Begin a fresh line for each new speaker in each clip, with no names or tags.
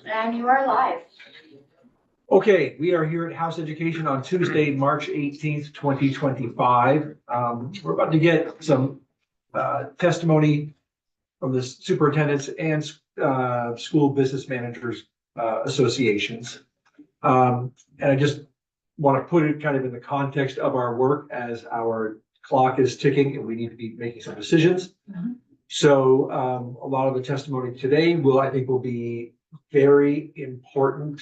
And you are live.
Okay, we are here at House Education on Tuesday, March 18th, 2025. We're about to get some testimony from the superintendents and school business managers associations. And I just want to put it kind of in the context of our work as our clock is ticking and we need to be making some decisions. So a lot of the testimony today I think will be very important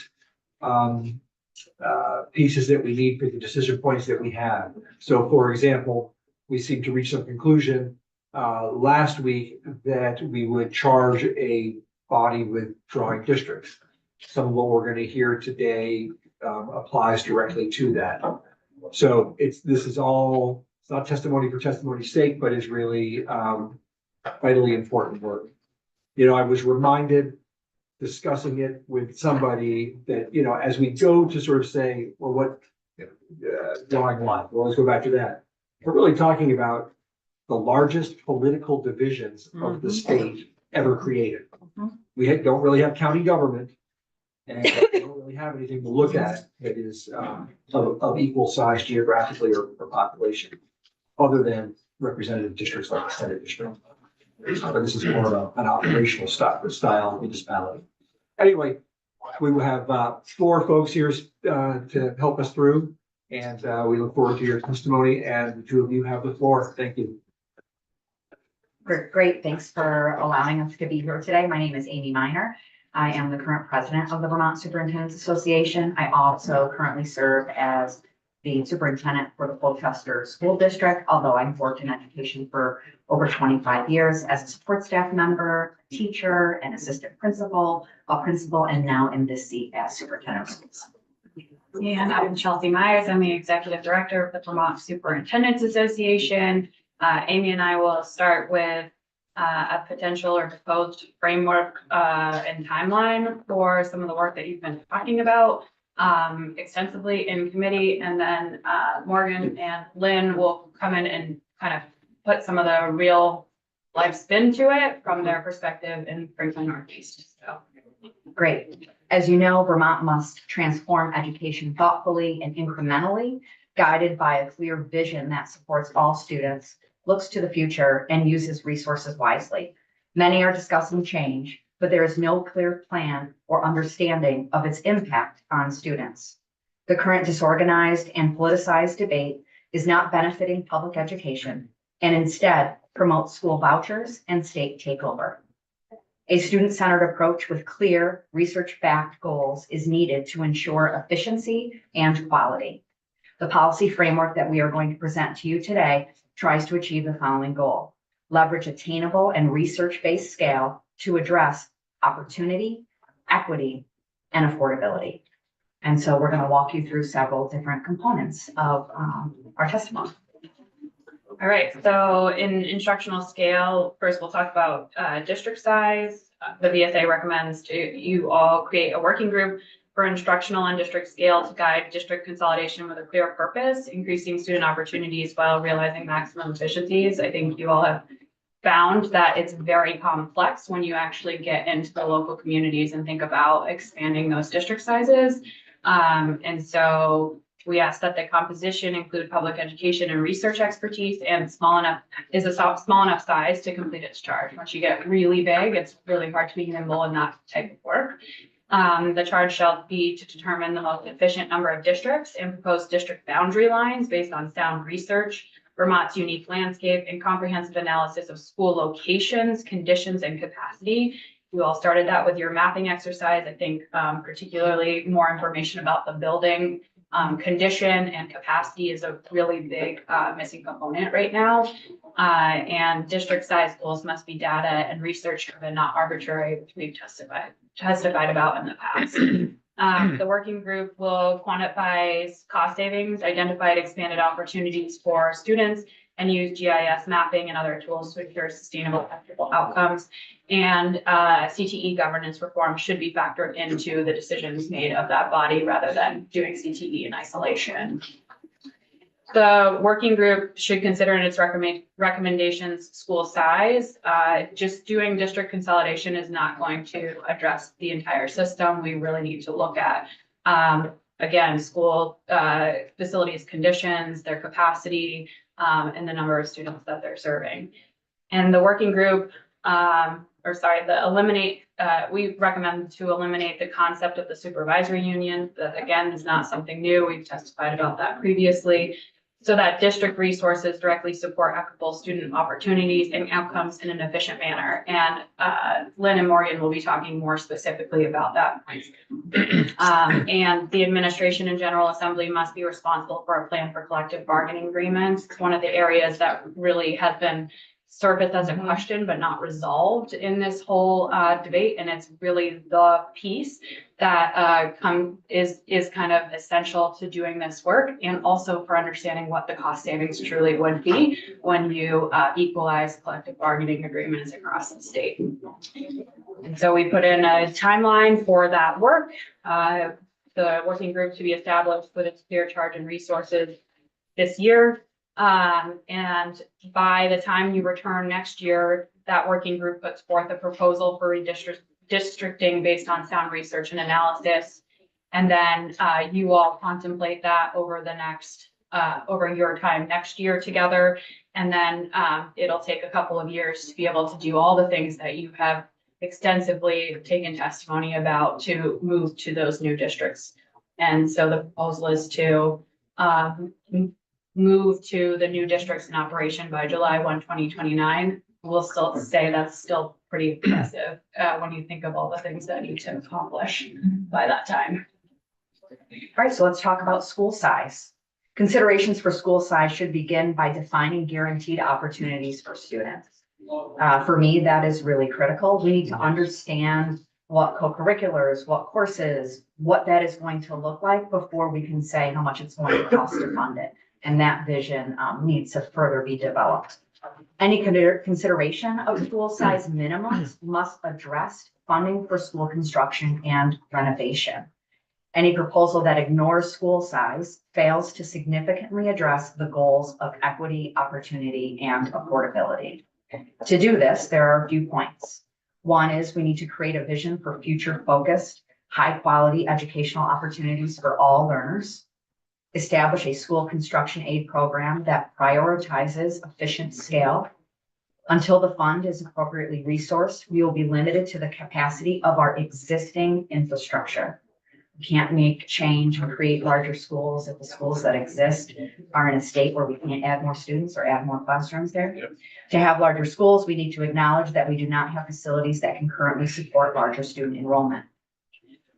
pieces that we need for the decision points that we have. So for example, we seemed to reach some conclusion last week that we would charge a body with drawing districts. Some of what we're going to hear today applies directly to that. So this is all, it's not testimony for testimony's sake, but is really vitally important work. You know, I was reminded discussing it with somebody that, you know, as we go to sort of say, well, what drawing what? Well, let's go back to that. We're really talking about the largest political divisions of the state ever created. We don't really have county government, and we don't really have anything to look at that is of equal size geographically or population, other than representative districts like the Senate district. But this is more of an operational style municipality. Anyway, we will have 4 folks here to help us through, and we look forward to your testimony. And the 2 of you have the floor. Thank you.
Great. Thanks for allowing us to be here today. My name is Amy Miner. I am the current president of the Vermont Superintendents Association. I also currently serve as the superintendent for the Colchester School District, although I've worked in education for over 25 years as a support staff member, teacher, an assistant principal, a principal, and now in this seat as superintendent of schools.
And I'm Chelsea Myers. I'm the executive director of the Vermont Superintendents Association. Amy and I will start with a potential or proposed framework and timeline for some of the work that you've been talking about extensively in committee, and then Morgan and Lynn will come in and kind of put some of the real life spin to it from their perspective in Franklin Northeast. So
great. As you know, Vermont must transform education thoughtfully and incrementally, guided by a clear vision that supports all students, looks to the future, and uses resources wisely. Many are discussing change, but there is no clear plan or understanding of its impact on students. The current disorganized and politicized debate is not benefiting public education, and instead promotes school vouchers and state takeover. A student-centered approach with clear, research-backed goals is needed to ensure efficiency and quality. The policy framework that we are going to present to you today tries to achieve the following goal: leverage attainable and research-based scale to address opportunity, equity, and affordability. And so we're going to walk you through several different components of our testimony.
all right, so in instructional scale, first we'll talk about district size. The VSA recommends you all create a working group for instructional and district scale to guide district consolidation with a clear purpose, increasing student opportunities while realizing maximum efficiencies. I think you all have found that it's very complex when you actually get into the local communities and think about expanding those district sizes. And so we ask that the composition include public education and research expertise and small enough size to complete its charge. Once you get really big, it's really hard to be nimble in that type of work. The charge shall be to determine the most efficient number of districts and propose district boundary lines based on sound research, Vermont's unique landscape, and comprehensive analysis of school locations, conditions, and capacity. You all started that with your mapping exercise. I think particularly more information about the building condition and capacity is a really big missing component right now. And district size goals must be data and research driven, not arbitrary, which we've testified about in the past. The working group will quantify cost savings, identify expanded opportunities for students, and use GIS mapping and other tools to ensure sustainable, equitable outcomes. And CTE governance reform should be factored into the decisions made of that body rather than doing CTE in isolation. The working group should consider in its recommendations school size. Just doing district consolidation is not going to address the entire system. We really need to look at, again, school facilities conditions, their capacity, and the number of students that they're serving. And the working group, we recommend to eliminate the concept of the supervisory union. That again is not something new. We've testified about that previously. So that district resources directly support equitable student opportunities and outcomes in an efficient manner. And Lynn and Morgan will be talking more specifically about that. And the administration and General Assembly must be responsible for a plan for collective bargaining agreements. It's one of the areas that really has been surfaced as a question, but not resolved in this whole debate. And it's really the piece that is kind of essential to doing this work, and also for understanding what the cost savings truly would be when you equalize collective bargaining agreements across the state. And so we put in a timeline for that work. The working group to be established with its clear charge and resources this year. And by the time you return next year, that working group puts forth a proposal for redistricting based on sound research and analysis. And then you all contemplate that over the next, over your time next year together. And then it'll take a couple of years to be able to do all the things that you have extensively taken testimony about to move to those new districts. And so the proposal is to move to the new districts in operation by July 1, 2029. We'll still say that's still pretty impressive when you think of all the things that need to accomplish by that time.
All right, so let's talk about school size. Considerations for school size should begin by defining guaranteed opportunities for students. For me, that is really critical. We need to understand what co-curriculars, what courses, what that is going to look like before we can say how much it's going to cost to fund it. And that vision needs to further be developed. Any consideration of school size minimums must address funding for school construction and renovation. Any proposal that ignores school size fails to significantly address the goals of equity, opportunity, and affordability. To do this, there are a few points. One is we need to create a vision for future-focused, high-quality educational opportunities for all learners. Establish a school construction aid program that prioritizes efficient scale. Until the fund is appropriately resourced, we will be limited to the capacity of our existing infrastructure. We can't make change or create larger schools if the schools that exist are in a state where we can't add more students or add more classrooms there. Yep. To have larger schools, we need to acknowledge that we do not have facilities that can currently support larger student enrollment.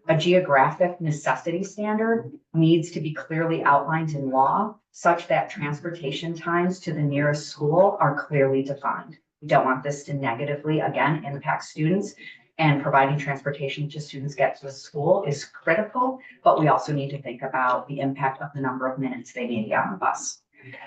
A geographic necessity standard needs to be clearly outlined in law such that transportation times to the nearest school are clearly defined. We don't want this to negatively, again, impact students, and providing transportation to students get to the school is critical, but we also need to think about the impact of the number of minutes they may be on the bus.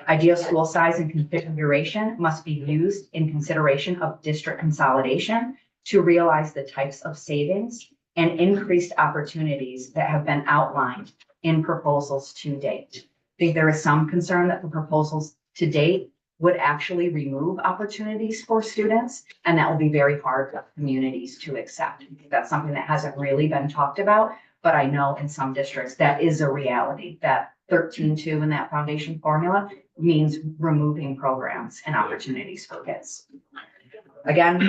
Ideal school size and configuration must be used in consideration of district consolidation to realize the types of savings and increased opportunities that have been outlined in proposals to date. I think there is some concern that the proposals to date would actually remove opportunities for students, and that will be very hard for communities to accept. That's something that hasn't really been talked about, but I know in some districts that is a reality, that 13.2 in that foundation formula means removing programs and opportunities for kids. Again,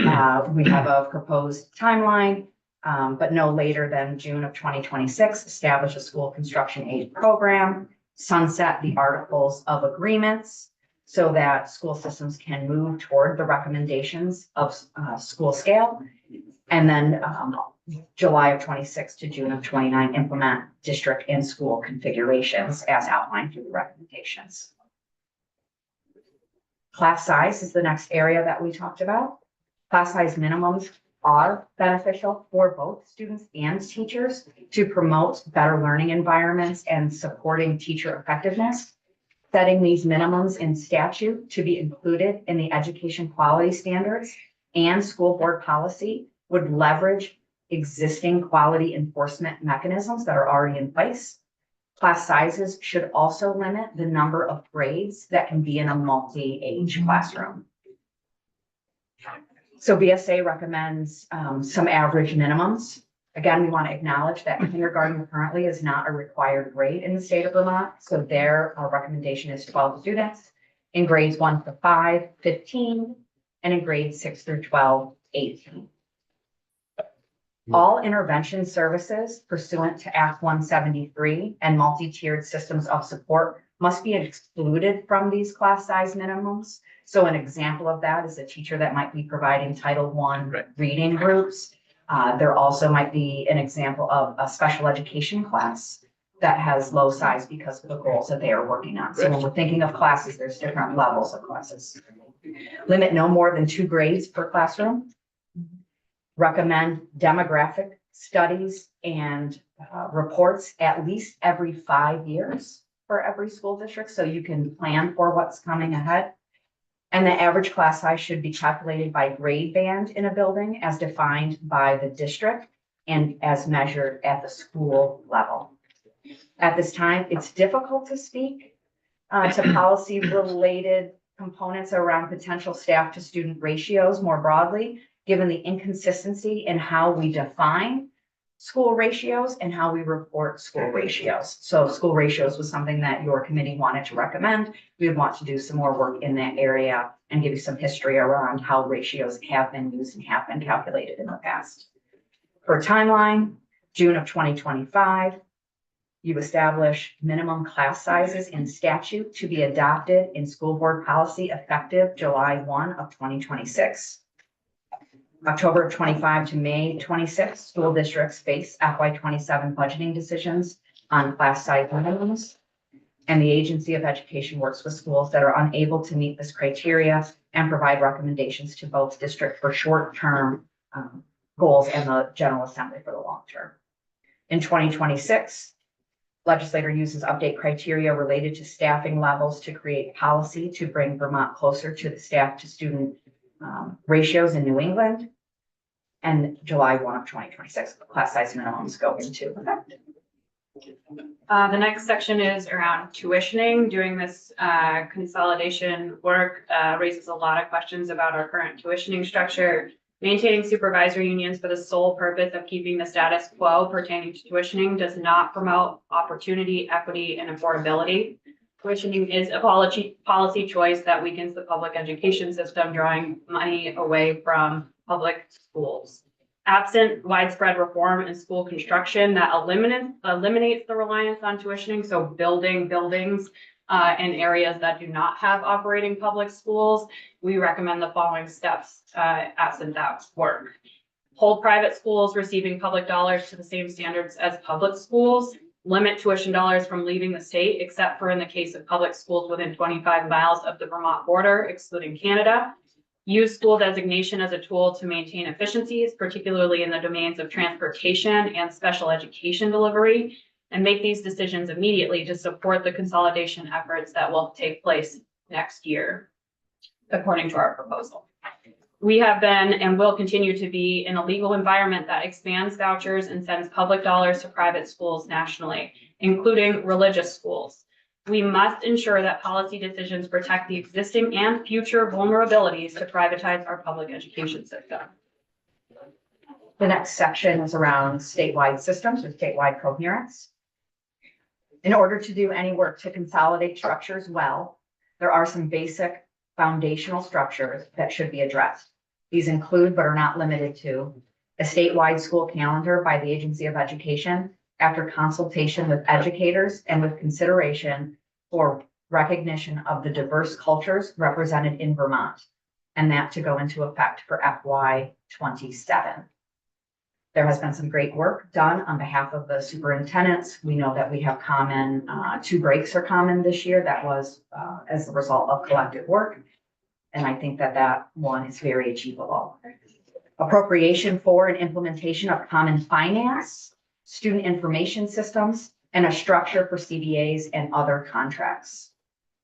we have a proposed timeline, but no later than June of 2026, establish a school construction aid program, sunset the articles of agreements so that school systems can move toward the recommendations of school scale. And then July of 26 to June of 29, implement district and school configurations as outlined through the recommendations. Class size is the next area that we talked about. Class size minimums are beneficial for both students and teachers to promote better learning environments and supporting teacher effectiveness. Setting these minimums in statute to be included in the education quality standards and school board policy would leverage existing quality enforcement mechanisms that are already in place. Class sizes should also limit the number of grades that can be in a multi-age classroom. So BSA recommends some average minimums. Again, we want to acknowledge that kindergarten currently is not a required grade in the state of Vermont. So their recommendation is 12 students in grades 1 to 5, 15, and in grades 6 through 12, 18. All intervention services pursuant to Act 173 and multi-tiered systems of support must be excluded from these class size minimums. So an example of that is a teacher that might be providing Title I reading groups. There also might be an example of a special education class that has low size because of the goals that they are working on. So when we're thinking of classes, there's different levels of classes. Limit no more than 2 grades per classroom. Recommend demographic studies and reports at least every 5 years for every school district, so you can plan for what's coming ahead. And the average class size should be calculated by grade band in a building as defined by the district and as measured at the school level. At this time, it's difficult to speak to policy related components around potential staff to student ratios more broadly, given the inconsistency in how we define school ratios and how we report school ratios. So school ratios was something that your committee wanted to recommend. We would want to do some more work in that area and give you some history around how ratios have been used and have been calculated in the past. For timeline, June of 2025, you establish minimum class sizes in statute to be adopted in school board policy effective July 1 of 2026. October of 25 to May 26, school districts face FY 27 budgeting decisions on class size minimums. And the Agency of Education works with schools that are unable to meet this criteria and provide recommendations to both district for short-term goals and the General Assembly for the long term. In 2026, legislator uses update criteria related to staffing levels to create policy to bring Vermont closer to the staff to student ratios in New England. And July 1 of 2026, class size minimums go into effect.
The next section is around tuitioning. Doing this consolidation work raises a lot of questions about our current tuitioning structure. Maintaining supervisory unions for the sole purpose of keeping the status quo pertaining to tuitioning does not promote opportunity, equity, and affordability. Tuitioning is a policy choice that weakens the public education system, drawing money away from public schools. Absent widespread reform in school construction that eliminates the reliance on tuitioning, so building buildings in areas that do not have operating public schools, we recommend the following steps absent that work. Hold private schools receiving public dollars to the same standards as public schools. Limit tuition dollars from leaving the state, except for in the case of public schools within 25 miles of the Vermont border, excluding Canada. Use school designation as a tool to maintain efficiencies, particularly in the domains of transportation and special education delivery, and make these decisions immediately to support the consolidation efforts that will take place next year, according to our proposal. We have been and will continue to be in a legal environment that expands vouchers and sends public dollars to private schools nationally, including religious schools. We must ensure that policy decisions protect the existing and future vulnerabilities to privatize our public education system.
The next section is around statewide systems or statewide coherence. In order to do any work to consolidate structures well, there are some basic foundational structures that should be addressed. These include, but are not limited to, a statewide school calendar by the Agency of Education after consultation with educators and with consideration for recognition of the diverse cultures represented in Vermont, and that to go into effect for FY 27. There has been some great work done on behalf of the superintendents. We know that we have common, 2 breaks are common this year. That was as a result of collective work. And I think that that one is very achievable. Appropriation for and implementation of common finance, student information systems, and a structure for CBAs and other contracts.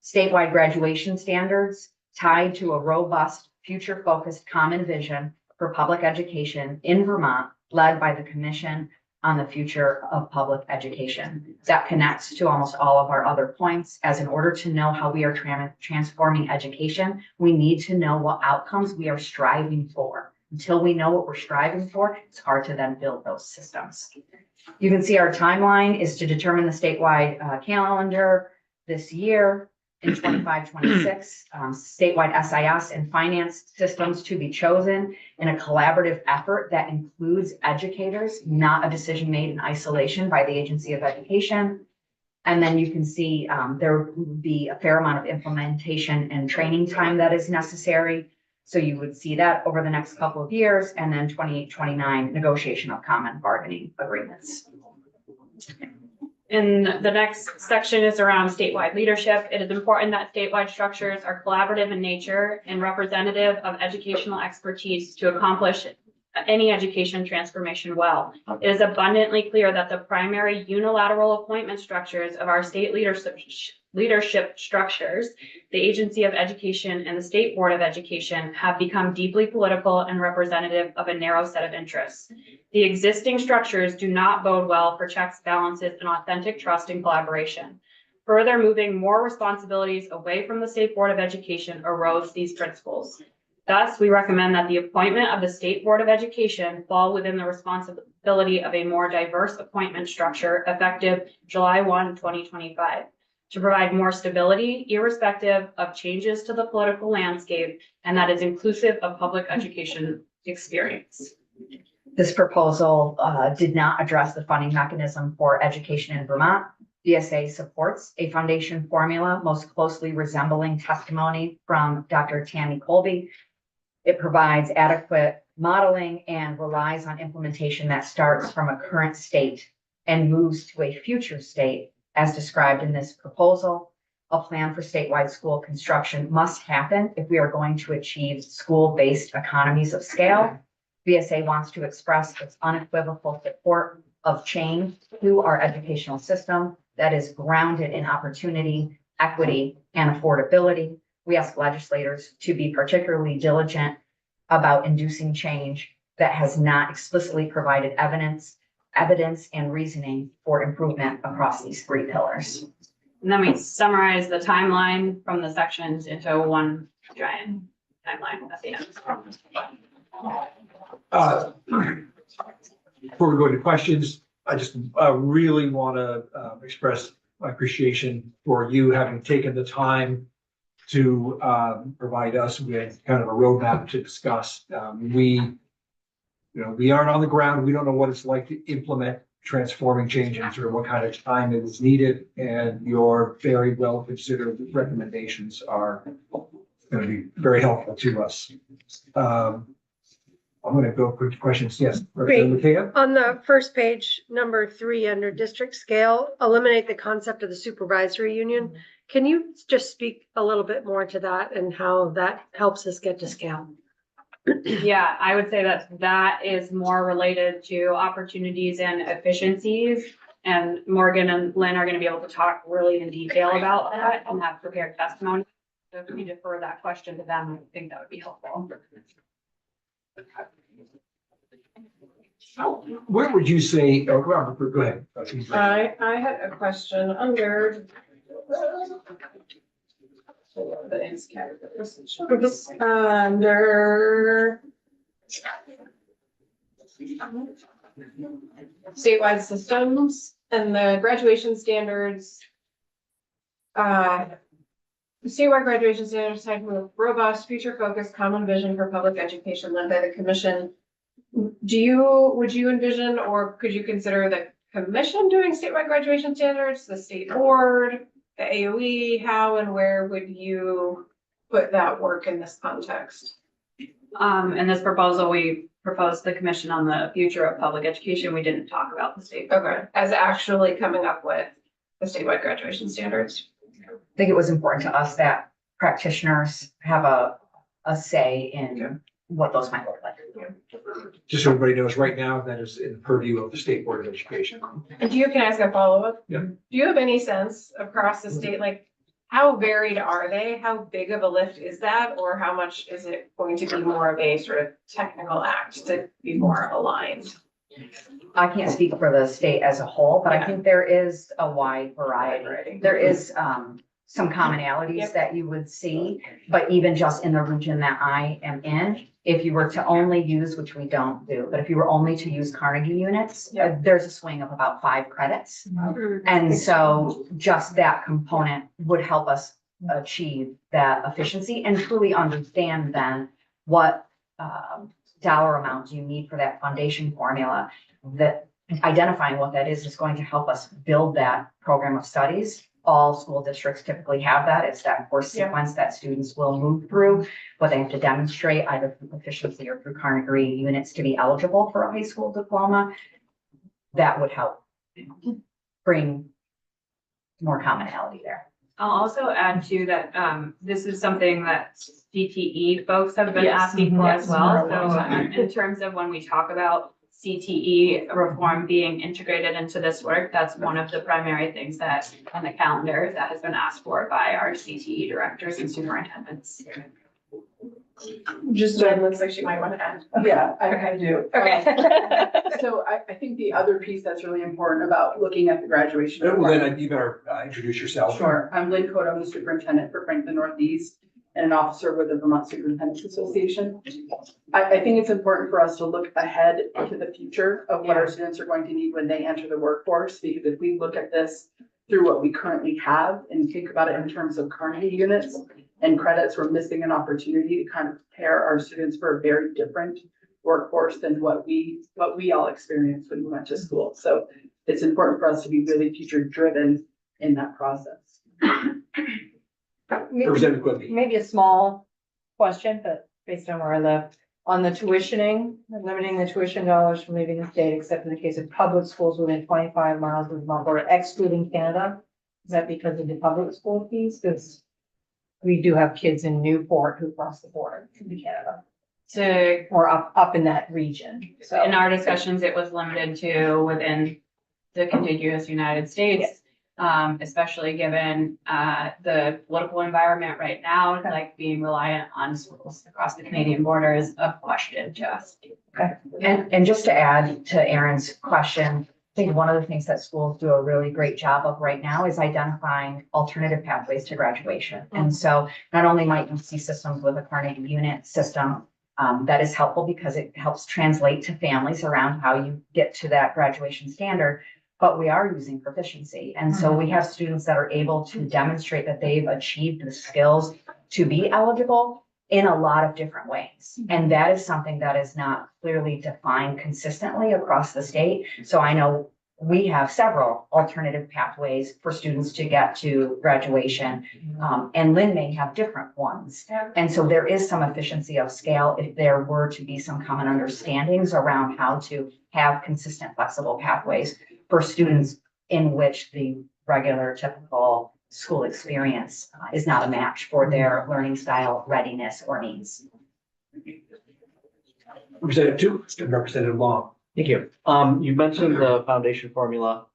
Statewide graduation standards tied to a robust, future-focused common vision for public education in Vermont, led by the Commission on the future of public education. That connects to almost all of our other points, as in order to know how we are transforming education, we need to know what outcomes we are striving for. Until we know what we're striving for, it's hard to then build those systems. You can see our timeline is to determine the statewide calendar this year in 25-26, statewide SIS and finance systems to be chosen in a collaborative effort that includes educators, not a decision made in isolation by the Agency of Education. And then you can see there would be a fair amount of implementation and training time that is necessary. So you would see that over the next couple of years, and then 28-29 negotiation of common bargaining agreements.
And the next section is around statewide leadership. It is important that statewide structures are collaborative in nature and representative of educational expertise to accomplish any education transformation well. It is abundantly clear that the primary unilateral appointment structures of our state leadership structures, the Agency of Education and the State Board of Education, have become deeply political and representative of a narrow set of interests. The existing structures do not bode well for checks, balances, and authentic trust and collaboration. Further, moving more responsibilities away from the State Board of Education erodes these principles. Thus, we recommend that the appointment of the State Board of Education fall within the responsibility of a more diverse appointment structure effective July 1, 2025, to provide more stability, irrespective of changes to the political landscape, and that is inclusive of public education experience.
This proposal did not address the funding mechanism for education in Vermont. VSA supports a foundation formula most closely resembling testimony from Dr. Tammy Colby. It provides adequate modeling and relies on implementation that starts from a current state and moves to a future state, as described in this proposal. A plan for statewide school construction must happen if we are going to achieve school-based economies of scale. VSA wants to express its unequivocal support of change to our educational system that is grounded in opportunity, equity, and affordability. We ask legislators to be particularly diligent about inducing change that has not explicitly provided evidence and reasoning for improvement across these three pillars.
And then we summarize the timeline from the sections into one giant timeline at the end.
Before we go into questions, I just really want to express my appreciation for you having taken the time to provide us with kind of a roadmap to discuss. We aren't on the ground. We don't know what it's like to implement transforming change and sort of what kind of time it is needed. And your very well considered recommendations are going to be very helpful to us. I'm going to go quick to questions. Yes.
Great.
Mattea?
On the first page, number 3, under district scale, eliminate the concept of the supervisory union. Can you just speak a little bit more to that and how that helps us get to scale?
Yeah, I would say that is more related to opportunities and efficiencies. And Morgan and Lynn are going to be able to talk really in detail about that and have prepared testimony. So if we defer that question to them, I think that would be helpful.
Where would you say, oh, Robert, go ahead.
I had a question under under statewide systems and the graduation standards. Statewide graduation standards type of robust, future-focused, common vision for public education led by the commission. Would you envision, or could you consider the commission doing statewide graduation standards, the state board, the AOE? How and where would you put that work in this context?
In this proposal, we proposed the commission on the future of public education. We didn't talk about the state.
Okay, as actually coming up with the statewide graduation standards.
I think it was important to us that practitioners have a say in what those might look like.
Just so everybody knows, right now, that is in the purview of the State Board of Education.
And can I ask a follow-up?
Yeah.
Do you have any sense across the state, like how varied are they? How big of a lift is that? Or how much is it going to be more of a sort of technical act to be more aligned?
I can't speak for the state as a whole, but I
Yeah.
think there is a wide variety. There is, some commonalities
Yep.
that you would see, but even just in the region that I am in, if you were to only use, which we don't do, but if you were only to use Carnegie units,
Yep.
there's a swing of about 5 credits. And so just that component would help us achieve that efficiency and truly understand then what dollar amounts you need for that foundation formula. That identifying what that is going to help us build that program of studies. All school districts typically have that. It's that course
Yeah.
sequence that students will move through, what they have to demonstrate either through proficiency or through Carnegie units to be eligible for a high school diploma. That would help bring more commonality there.
I'll also add to that, this is something that CTE folks have been
Yes.
asking for as
Yes.
well. So in terms of when we talk about CTE reform being integrated into this work, that's one of the primary things that on the calendar that has been asked for by our CTE directors and superintendents.
Just, Jen looks like she might want to add.
Yeah, I do.
Okay.
So I think the other piece that's really important about looking at the graduation.
Well, then
requirement-
you better introduce yourself.
Sure, I'm Lynn Code, I'm the superintendent for Franklin Northeast and an officer with the Vermont Superintendent's Association. I think it's important for us to look ahead to the future of what our students are going to need when they enter the workforce, because if we look at this through what we currently have and think about it in terms of Carnegie units and credits, we're missing an opportunity to kind of prepare our students for a very different workforce than what we all experienced when we went to school. So it's important for us to be really future driven in that process.
Representative Quimby.
Maybe a small question, but based on where I live, on the tuitioning, limiting the tuition dollars from leaving the state, except in the case of public schools within 25 miles of the Vermont border, excluding Canada. Is that because of the public school fees? Because we do have kids in Newport who cross the border to Canada
To,
or up in that region. So
in our discussions, it was limited to within the contiguous United States. Especially given, the political environment right now, like being reliant on schools across the Canadian border is a question to us.
And just to add to Erin's question, I think one of the things that schools do a really great job of right now is identifying alternative pathways to graduation. And so not only might you see systems with a Carnegie unit system, that is helpful because it helps translate to families around how you get to that graduation standard. But we are using proficiency. And so we have students that are able to demonstrate that they've achieved the skills to be eligible in a lot of different ways. And that is something that is not clearly defined consistently across the state. So I know we have several alternative pathways for students to get to graduation. And Lynn may have different ones. And so there is some efficiency of scale if there were to be some common understandings around how to have consistent, flexible pathways for students in which the regular typical school experience is not a match for their learning style, readiness, or needs.
Representative Tu and Representative Long.
Thank you. You mentioned the foundation formula.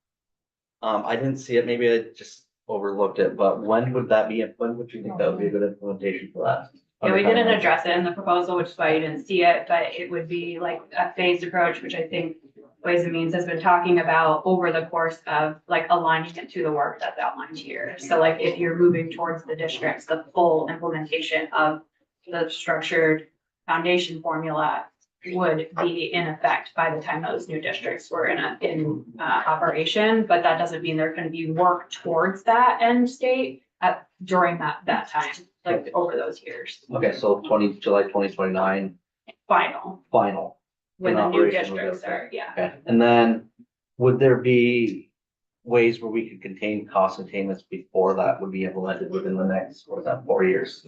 I didn't see it, maybe I just overlooked it, but when would that be, when would you think that would be a good implementation for that?
Yeah, we didn't address it in the proposal, which is why you didn't see it, but it would be like a phased approach, which I think Ways and Means has been talking about over the course of like aligning it to the work that's outlined here. So like if you're moving towards the districts, the full implementation of the structured foundation formula would be in effect by the time those new districts were in operation, but that doesn't mean they're gonna be work towards that end state during that time, like over those years,
Okay, so July 2029,
final,
final.
when
In
the new
operation would be
districts are, yeah.
Okay, and then would there be ways where we could contain cost containments before that would be implemented within the next, or is that 4 years?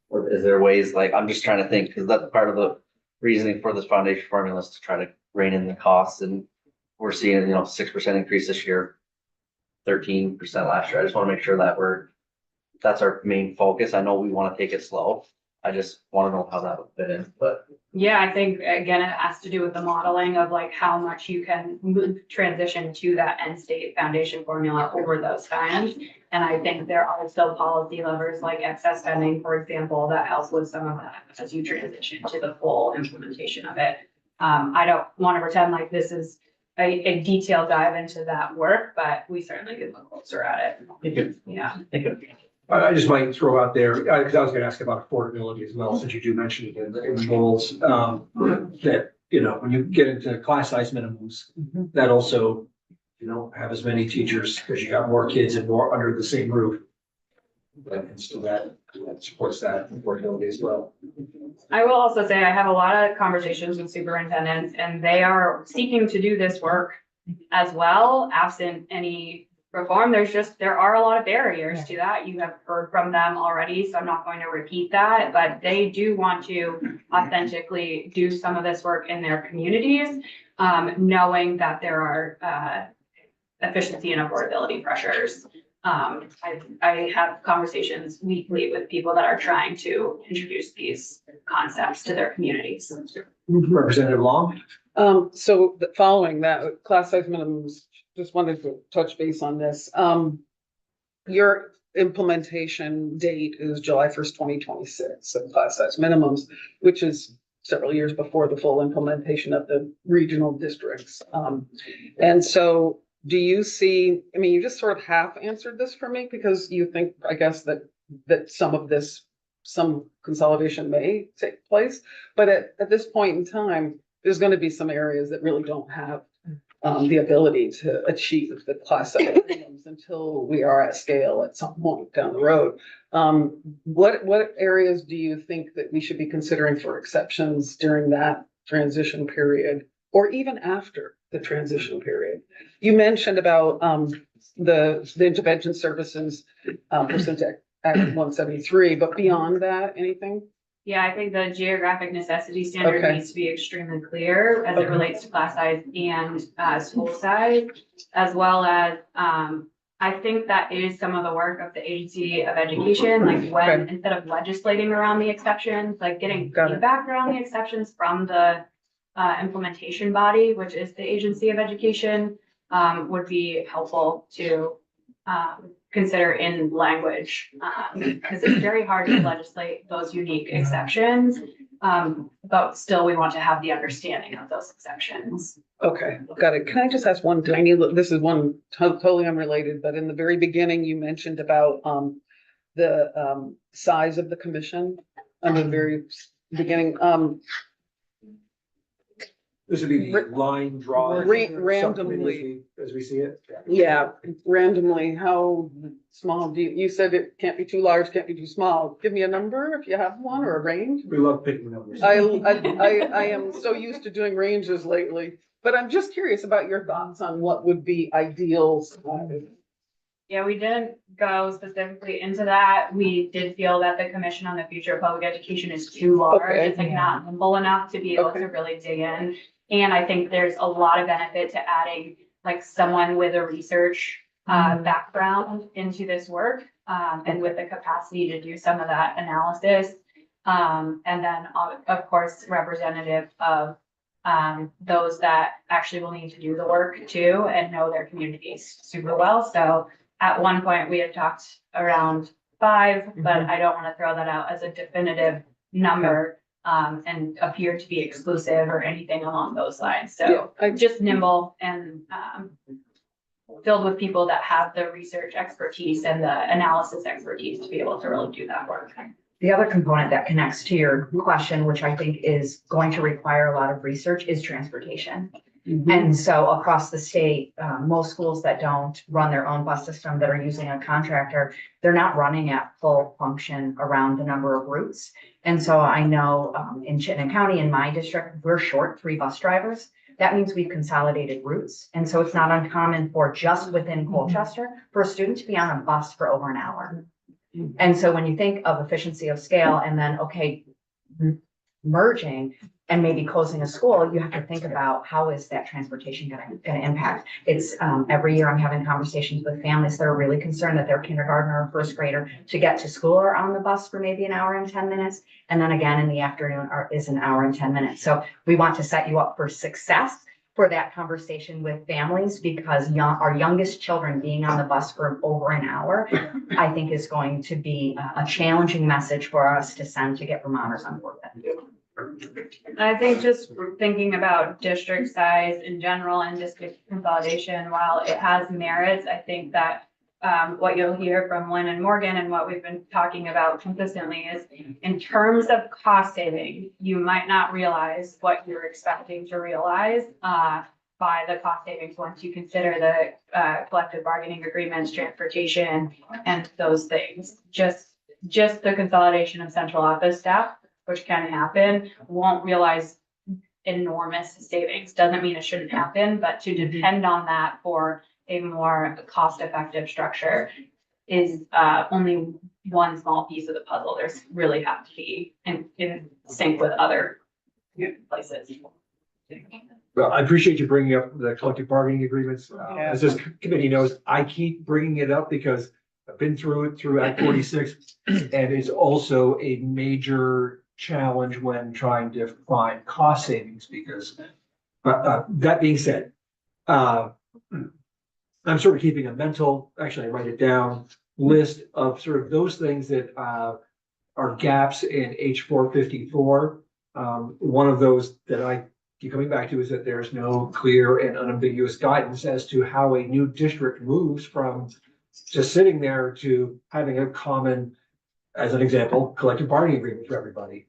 Or is there ways, like, I'm just trying to think, because that's part of the reasoning for this foundation formula is to try to rein in the costs, and we're seeing, 6% increase this year, 13% last year. I just want to make sure that that's our main focus. I know we want to take it slow. I just want to know how that would fit in, but.
Yeah, I think again, it has to do with the modeling of like how much you can transition to that end state foundation formula over those times. And I think there are still policy levers like excess spending, for example, that helps with some of that as you transition to the full implementation of it. I don't want to pretend like this is a detailed dive into that work, but we certainly could look closer at it. Yeah.
I just might throw out there, because I was gonna ask about affordability as well, since you do mention it in the goals, that, you know, when you get into class size minimums, that also, you don't have as many teachers because you got more kids and more under the same roof. And so that supports that affordability as well.
I will also say I have a lot of conversations with superintendents and they are seeking to do this work as well, absent any reform. There are a lot of barriers to that. You have heard from them already, so I'm not going to repeat that, but they do want to authentically do some of this work in their communities, knowing that there are efficiency and affordability pressures. I have conversations weekly with people that are trying to introduce these concepts to their communities.
Representative Long?
Following that, class size minimums, just wanted to touch base on this. Your implementation date is July 1st, 2026 of class size minimums, which is several years before the full implementation of the regional districts. And so do you see, I mean, you just sort of half answered this for me because you think, I guess, that some consolidation may take place. But at this point in time, there's going to be some areas that really don't have the ability to achieve the class size minimums until we are at scale at some point down the road. What areas do you think that we should be considering for exceptions during that transition period, or even after the transition period? You mentioned about the intervention services pursuant to Act 173, but beyond that, anything?
Yeah, I think the geographic necessity standard
Okay.
needs to be extremely clear as it relates to class size and school size, as well as I think that is some of the work of the Agency of Education, like when, instead of legislating around the exceptions, like getting
Got it.
feedback around the exceptions from the implementation body, which is the Agency of Education, would be helpful to consider in language, because it's very hard to legislate those unique exceptions. But still, we want to have the understanding of those exceptions.
Okay, got it. Can I just ask one tiny, this is one totally unrelated, but in the very beginning, you mentioned about the size of the commission under the very beginning.
This would be the line draw.
Randomly.
As we see it.
Yeah, randomly, how small you said it can't be too large, can't be too small. Give me a number if you have one, or a range.
We love picking numbers.
I am so used to doing ranges lately, but I'm just curious about your thoughts on what would be ideal size.
Yeah, we didn't go specifically into that. We did feel that the Commission on the Future of Public Education is too large.
Okay.
It's like not nimble enough to be able to really dig in. And I think there's a lot of benefit to adding like someone with a research background into this work, and with the capacity to do some of that analysis. And then of course, representative of those that actually will need to do the work too and know their communities super well. So at one point we had talked around 5, but I don't want to throw that out as a definitive number. And appear to be exclusive or anything along those lines. So just nimble and filled with people that have the research expertise and the analysis expertise to be able to really do that work.
The other component that connects to your question, which I think is going to require a lot of research, is transportation. And so across the state, most schools that don't run their own bus system, that are using a contractor, they're not running at full function around the number of routes. And so I know in Chittenden County, in my district, we're short 3 bus drivers. That means we've consolidated routes. And so it's not uncommon for just within Colchester for a student to be on a bus for over an hour. And so when you think of efficiency of scale and then, okay, merging and maybe closing a school, you have to think about how is that transportation going to impact. It's every year I'm having conversations with families that are really concerned that their kindergartner or first grader to get to school are on the bus for maybe an hour and 10 minutes. And then again in the afternoon is an hour and 10 minutes. So we want to set you up for success for that conversation with families, because our youngest children being on the bus for over an hour, I think is going to be a challenging message for us to send to get Vermonters on board with that.
I think just thinking about district size in general and district consolidation, while it has merits, I think that what you'll hear from Lynn and Morgan and what we've been talking about consistently is in terms of cost saving, you might not realize what you're expecting to realize by the cost savings once you consider the collective bargaining agreements, transportation, and those things. Just the consolidation of central office staff, which can happen, won't realize enormous savings. Doesn't mean it shouldn't happen, but to depend on that for a more cost-effective structure is only one small piece of the puzzle. There's really have to be in sync with other places.
Well, I appreciate you bringing up the collective bargaining agreements. As this committee knows, I keep bringing it up because I've been through it through Act 46. And it's also a major challenge when trying to find cost savings because, that being said, I'm sort of keeping a mental, actually I write it down, list of sort of those things that are gaps in H454. One of those that I keep coming back to is that there's no clear and unambiguous guidance as to how a new district moves from just sitting there to having a common, as an example, collective bargaining agreement for everybody.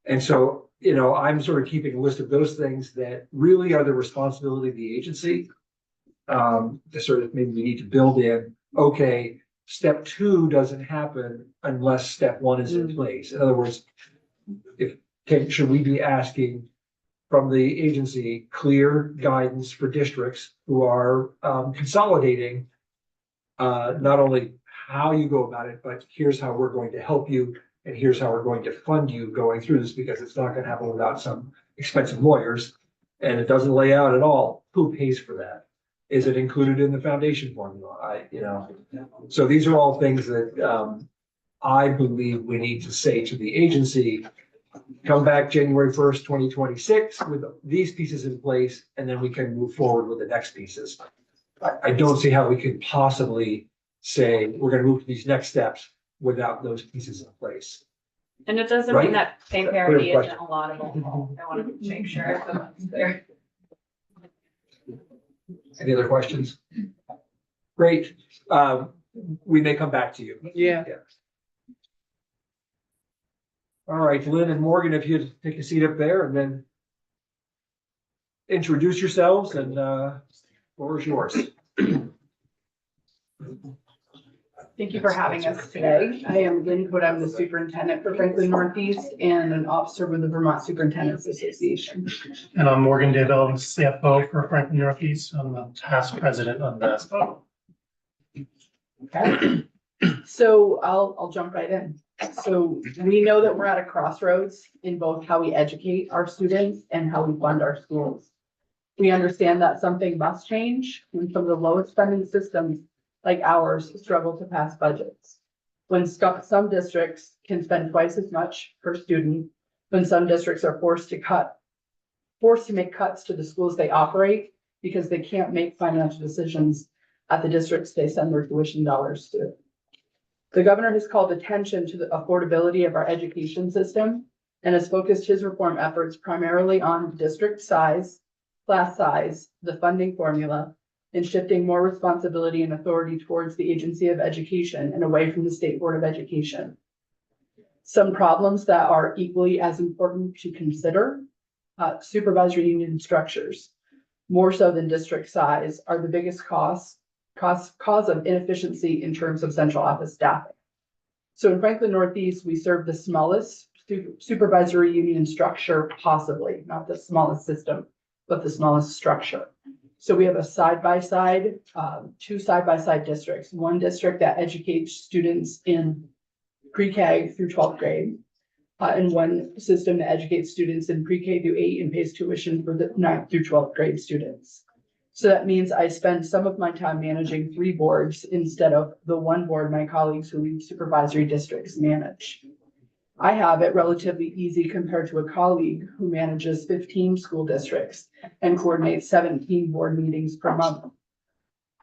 And so, I'm sort of keeping a list of those things that really are the responsibility of the agency. To sort of maybe we need to build in, okay, step 2 doesn't happen unless step 1 is in place. In other words, should we be asking from the agency clear guidance for districts who are consolidating, not only how you go about it, but here's how we're going to help you, and here's how we're going to fund you going through this, because it's not going to happen without some expensive lawyers, and it doesn't lay out at all who pays for that. Is it included in the foundation formula? So these are all things that I believe we need to say to the agency. Come back January 1st, 2026 with these pieces in place, and then we can move forward with the next pieces. I don't see how we could possibly say we're going to move to these next steps without those pieces in place.
And it doesn't
Right?
mean that pay parity
Clear
isn't a laudable. I want to make sure that's clear.
Any other questions? Great. We may come back to you.
Yeah.
All right, Lynn and Morgan, if you'd take a seat up there and then introduce yourselves, and floor is yours.
Thank you for having us today. I am Lynn Code. I'm the superintendent for Franklin Northeast and an officer with the Vermont Superintendent's Association.
And I'm Morgan Daybell, I'm CFO for Franklin Northeast. I'm the past president of the.
Okay. So I'll jump right in. So we know that we're at a crossroads in both how we educate our students and how we fund our schools. We understand that something must change when some of the lowest spending systems like ours struggle to pass budgets. When some districts can spend twice as much per student, when some districts are forced to make cuts to the schools they operate because they can't make financial decisions at the districts they send their tuition dollars to. The governor has called attention to the affordability of our education system and has focused his reform efforts primarily on district size, class size, the funding formula, and shifting more responsibility and authority towards the Agency of Education and away from the State Board of Education. Some problems that are equally as important to consider, supervisory union structures, more so than district size, are the biggest cause of inefficiency in terms of central office staffing. So in Franklin Northeast, we serve the smallest supervisory union structure possibly, not the smallest system, but the smallest structure. So we have a side-by-side, two side-by-side districts, one district that educates students in pre-K through 12th grade, and one system that educates students in pre-K through 8 and pays tuition for the 9th through 12th grade students. So that means I spend some of my time managing 3 boards instead of the 1 board my colleagues who lead supervisory districts manage. I have it relatively easy compared to a colleague who manages 15 school districts and coordinates 17 board meetings per month.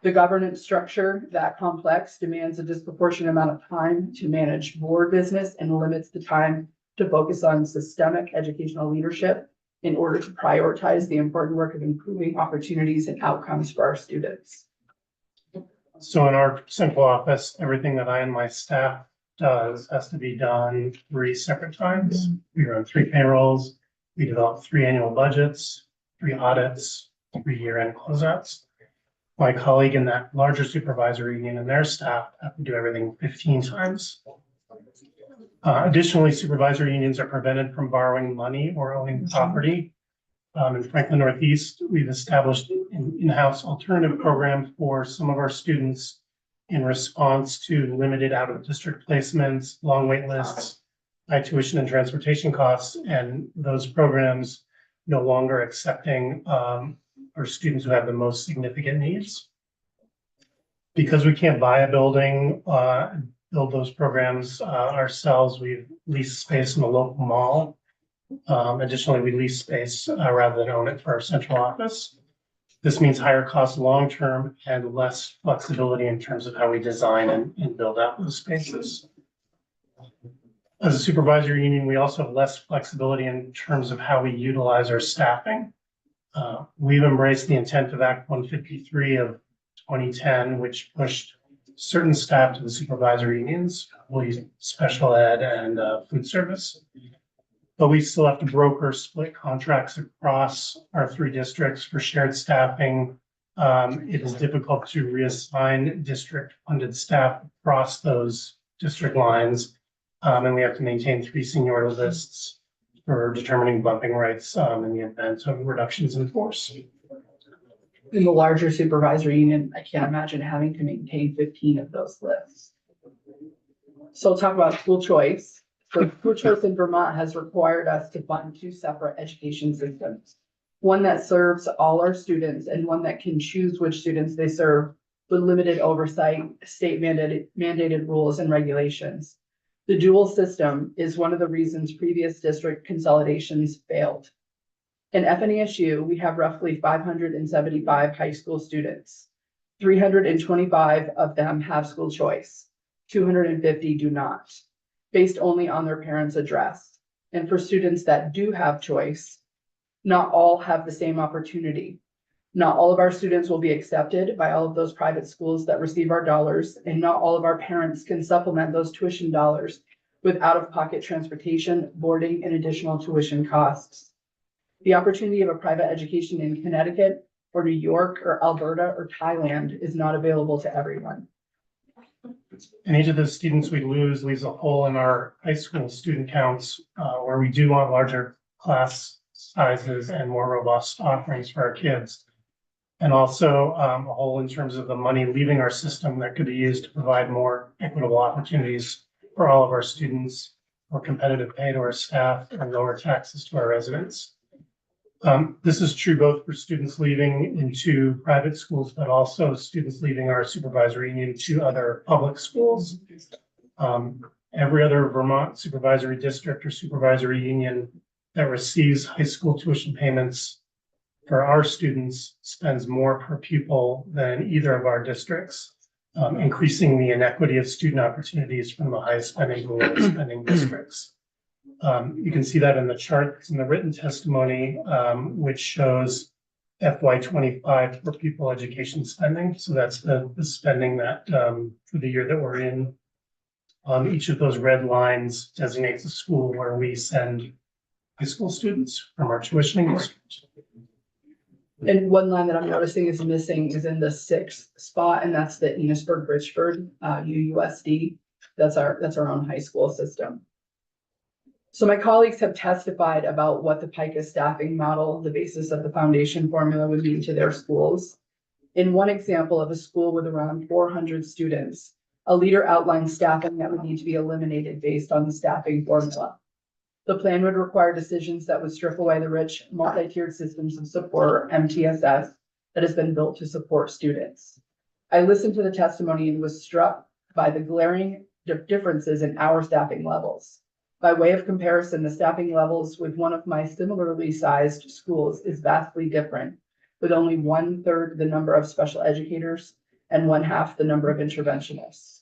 The governance structure, that complex, demands a disproportionate amount of time to manage board business and limits the time to focus on systemic educational leadership in order to prioritize the important work of improving opportunities and outcomes for our students.
So in our central office, everything that I and my staff does has to be done 3 separate times. We run 3 payrolls. We develop 3 annual budgets, 3 audits, 3 year-end closeouts. My colleague in that larger supervisory union and their staff have to do everything 15 times. Additionally, supervisory unions are prevented from borrowing money or owning property. In Franklin Northeast, we've established an in-house alternative program for some of our students in response to limited out-of-district placements, long wait lists, high tuition and transportation costs, and those programs no longer accepting our students who have the most significant needs. Because we can't buy a building, build those programs ourselves, we've leased space in a local mall. Additionally, we lease space rather than own it for our central office. This means higher costs long-term and less flexibility in terms of how we design and build out those spaces. As a supervisory union, we also have less flexibility in terms of how we utilize our staffing. We've embraced the intent of Act 153 of 2010, which pushed certain staff to the supervisory unions, special ed and food service. But we still have to broker split contracts across our 3 districts for shared staffing. It is difficult to reassign district funded staff across those district lines. And we have to maintain 3 seniority lists for determining bumping rights in the event of reductions in force.
In the larger supervisory union, I can't imagine having to maintain 15 of those lists. So we'll talk about school choice. So school choice in Vermont has required us to fund 2 separate education systems. One that serves all our students and one that can choose which students they serve with limited oversight, state mandated rules and regulations. The dual system is one of the reasons previous district consolidations failed. In FNESU, we have roughly 575 high school students. 325 of them have school choice. 250 do not, based only on their parents' address. And for students that do have choice, not all have the same opportunity. Not all of our students will be accepted by all of those private schools that receive our dollars, and not all of our parents can supplement those tuition dollars with out-of-pocket transportation, boarding, and additional tuition costs. The opportunity of a private education in Connecticut or New York or Alberta or Thailand is not available to everyone.
And each of the students we lose leaves a hole in our high school student counts where we do want larger class sizes and more robust offerings for our kids. And also a hole in terms of the money leaving our system that could be used to provide more equitable opportunities for all of our students, more competitive pay to our staff, and lower taxes to our residents. This is true both for students leaving into private schools, but also students leaving our supervisory union to other public schools. Every other Vermont supervisory district or supervisory union that receives high school tuition payments for our students spends more per pupil than either of our districts, increasing the inequity of student opportunities from the highest spending to lowest spending districts. You can see that in the chart in the written testimony, which shows FY25 for pupil education spending. So that's the spending that for the year that we're in. Each of those red lines designates a school where we send high school students from our tuitioning district.
And one line that I'm noticing is missing is in the 6th spot, and that's the Enosburg-Richford, UUSD. That's our own high school system. So my colleagues have testified about what the PICA staffing model, the basis of the foundation formula, would mean to their schools. In one example of a school with around 400 students, a leader outlined staffing that would need to be eliminated based on the staffing formula. The plan would require decisions that would strip away the rich multi-tiered systems of support, MTSS, that has been built to support students. I listened to the testimony and was struck by the glaring differences in our staffing levels. By way of comparison, the staffing levels with one of my similarly sized schools is vastly different, with only 1/3 the number of special educators and 1/2 the number of interventionists.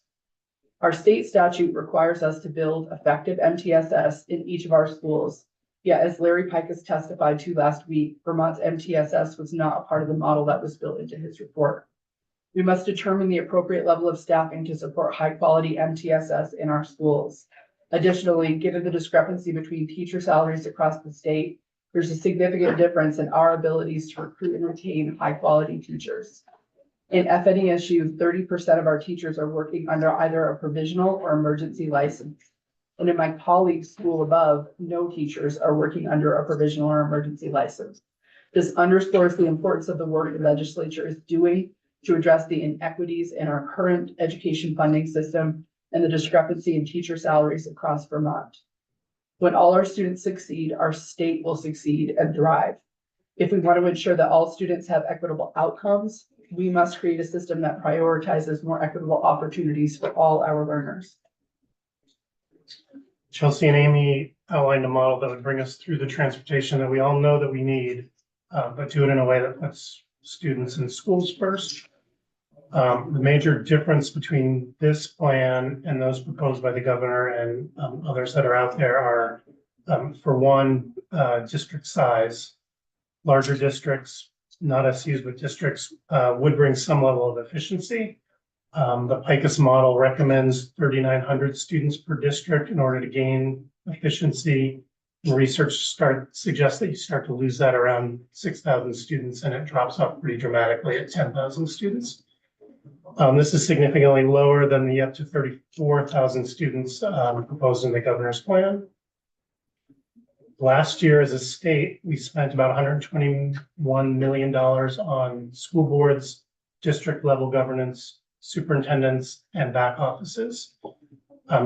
Our state statute requires us to build effective MTSS in each of our schools. Yet, as Larry Pike has testified to last week, Vermont's MTSS was not a part of the model that was built into his report. We must determine the appropriate level of staffing to support high-quality MTSS in our schools. Additionally, given the discrepancy between teacher salaries across the state, there's a significant difference in our abilities to recruit and retain high-quality teachers. In FNESU, 30% of our teachers are working under either a provisional or emergency license. And in my colleague's school above, no teachers are working under a provisional or emergency license. This underscores the importance of the work the legislature is doing to address the inequities in our current education funding system and the discrepancy in teacher salaries across Vermont. When all our students succeed, our state will succeed and thrive. If we want to ensure that all students have equitable outcomes, we must create a system that prioritizes more equitable opportunities for all our learners.
Chelsea and Amy outlined a model that would bring us through the transportation that we all know that we need, but do it in a way that puts students in schools first. The major difference between this plan and those proposed by the governor and others that are out there are, for one, district size. Larger districts, not SUs, but districts would bring some level of efficiency. The PICUS model recommends 3,900 students per district in order to gain efficiency. And research suggests that you start to lose that around 6,000 students, and it drops off pretty dramatically at 10,000 students. This is significantly lower than the up to 34,000 students proposed in the governor's plan. Last year, as a state, we spent about $121 million on school boards, district level governance, superintendents, and back offices.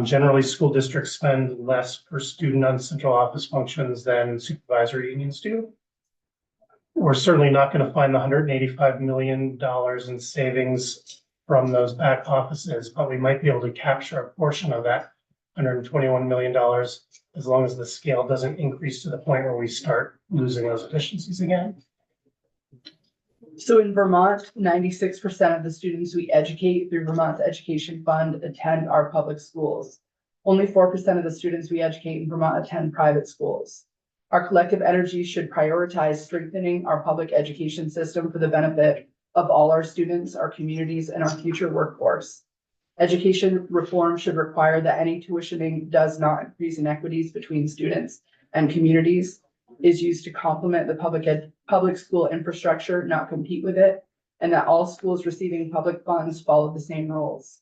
Generally, school districts spend less per student on central office functions than supervisory unions do. We're certainly not going to find the $185 million in savings from those back offices, but we might be able to capture a portion of that $121 million as long as the scale doesn't increase to the point where we start losing those efficiencies again.
So in Vermont, 96% of the students we educate through Vermont's Education Fund attend our public schools. Only 4% of the students we educate in Vermont attend private schools. Our collective energy should prioritize strengthening our public education system for the benefit of all our students, our communities, and our future workforce. Education reform should require that any tuitioning does not increase inequities between students and communities, is used to complement the public school infrastructure, not compete with it, and that all schools receiving public funds follow the same rules.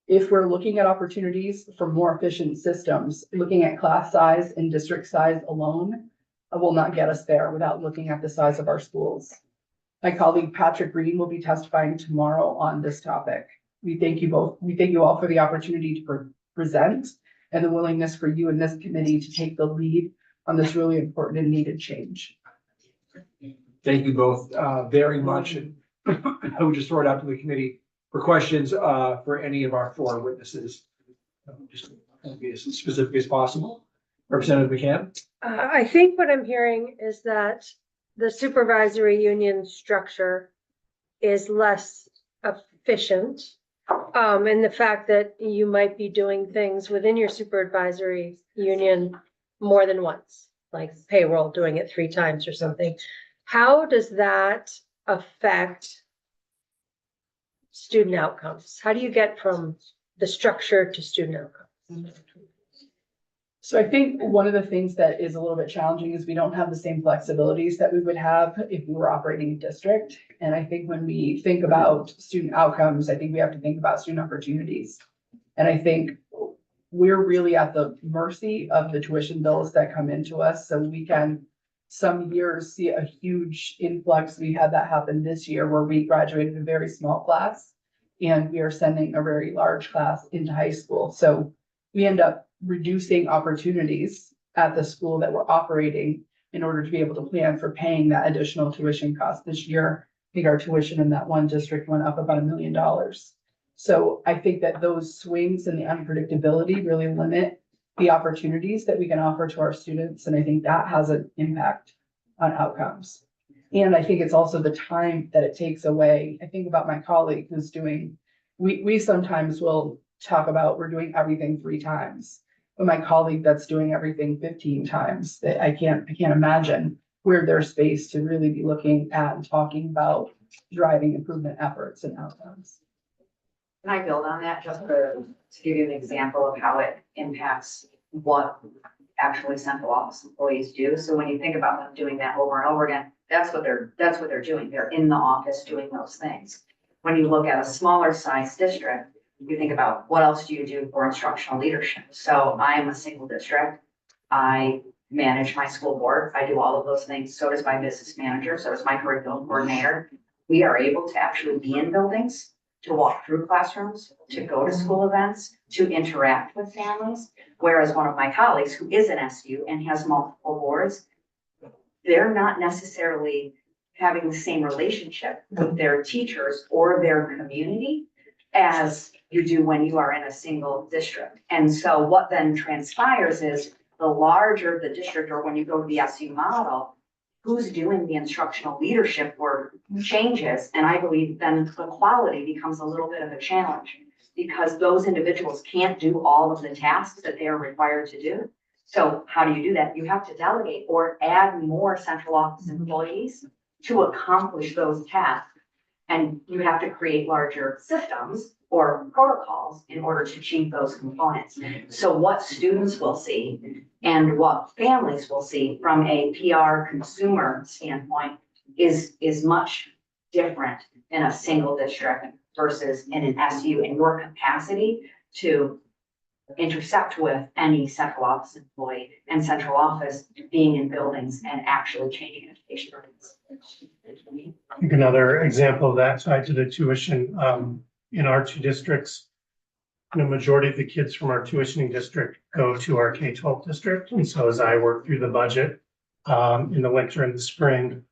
If we're looking at opportunities for more efficient systems, looking at class size and district size alone will not get us there without looking at the size of our schools. My colleague Patrick Green will be testifying tomorrow on this topic. We thank you both. We thank you all for the opportunity to present and the willingness for you and this committee to take the lead on this really important and needed change.
Thank you both very much. And I would just throw it out to the committee for questions for any of our four witnesses. Just be as specific as possible. Representative McCann.
I think what I'm hearing is that the supervisory union structure is less efficient. And the fact that you might be doing things within your supervisory union more than once, like payroll, doing it 3 times or something. How does that affect student outcomes? How do you get from the structure to student outcomes?
So I think one of the things that is a little bit challenging is we don't have the same flexibilities that we would have if we were operating a district. And I think when we think about student outcomes, I think we have to think about student opportunities. And I think we're really at the mercy of the tuition bills that come into us. So we can some years see a huge influx. We had that happen this year where we graduated a very small class and we are sending a very large class into high school. So we end up reducing opportunities at the school that we're operating in order to be able to plan for paying that additional tuition cost. This year, I think our tuition in that one district went up about $1 million. So I think that those swings and the unpredictability really limit the opportunities that we can offer to our students. And I think that has an impact on outcomes. And I think it's also the time that it takes away. I think about my colleague who's doing we sometimes will talk about we're doing everything 3 times. But my colleague that's doing everything 15 times, that I can't imagine where there's space to really be looking at and talking about driving improvement efforts and outcomes.
Can I build on that just to give you an example of how it impacts what actually central office employees do? So when you think about them doing that over and over again, that's what they're doing. They're in the office doing those things. When you look at a smaller size district, you think about what else do you do for instructional leadership? So I am a single district. I manage my school board. I do all of those things. So does my business manager. So does my curriculum coordinator. We are able to actually be in buildings, to walk through classrooms, to go to school events, to interact with families. Whereas one of my colleagues who is an SU and has multiple boards, they're not necessarily having the same relationship with their teachers or their community as you do when you are in a single district. And so what then transpires is the larger the district, or when you go to the SU model, who's doing the instructional leadership work changes. And I believe then the quality becomes a little bit of a challenge because those individuals can't do all of the tasks that they are required to do. So how do you do that? You have to delegate or add more central office employees to accomplish those tasks. And you have to create larger systems or protocols in order to achieve those components. So what students will see and what families will see from a PR consumer standpoint is much different in a single district versus in an SU, and your capacity to intersect with any central office employee and central office being in buildings and actually changing education.
I think another example of that tied to the tuition, in our 2 districts, the majority of the kids from our tuitioning district go to our K-12 district. And so as I work through the budget, in the winter and the spring,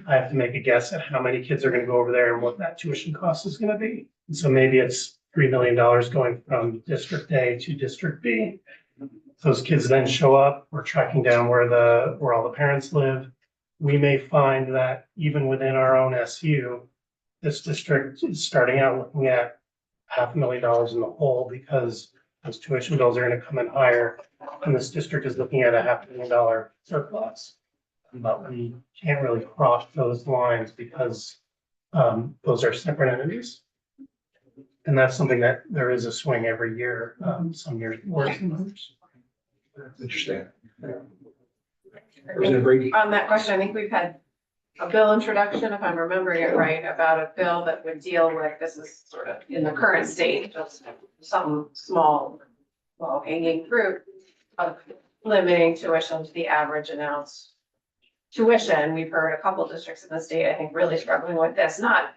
I have to make a guess at how many kids are going to go over there and what that tuition cost is going to be. And so maybe it's $3 million going from District A to District B. Those kids then show up, we're tracking down where all the parents live. We may find that even within our own SU, this district is starting out looking at $500,000 in the hole because those tuition bills are going to come in higher. And this district is looking at a $500,000 surplus. But we can't really cross those lines because those are separate entities. And that's something that there is a swing every year, some years worse than others.
Interesting. Representative Brady.
On that question, I think we've had a bill introduction, if I'm remembering it right, about a bill that would deal with, this is sort of in the current state, just some small hanging fruit of limiting tuition to the average announced tuition. We've heard a couple districts in the state, I think, really struggling with this, not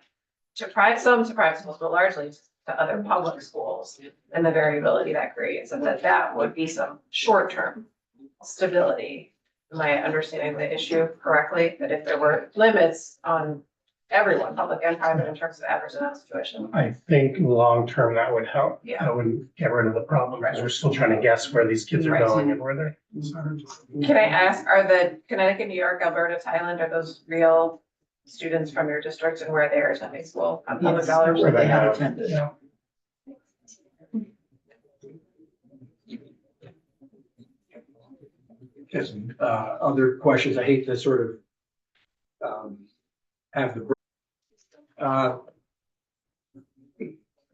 to private schools, but largely to other public schools and the variability that creates, and that would be some short-term stability. Am I understanding the issue correctly? That if there were limits on everyone, public and private, in terms of average announced tuition?
I think long-term that would help.
Yeah.
That wouldn't get rid of the problem because we're still trying to guess where these kids are
Right.
going and where they're.
Can I ask, are the Connecticut, New York, Alberta, Thailand, are those real students from your districts and where they're attending school on public dollars?
Where they have
attended.
Yeah.
Yes, other questions? I hate to sort of have the.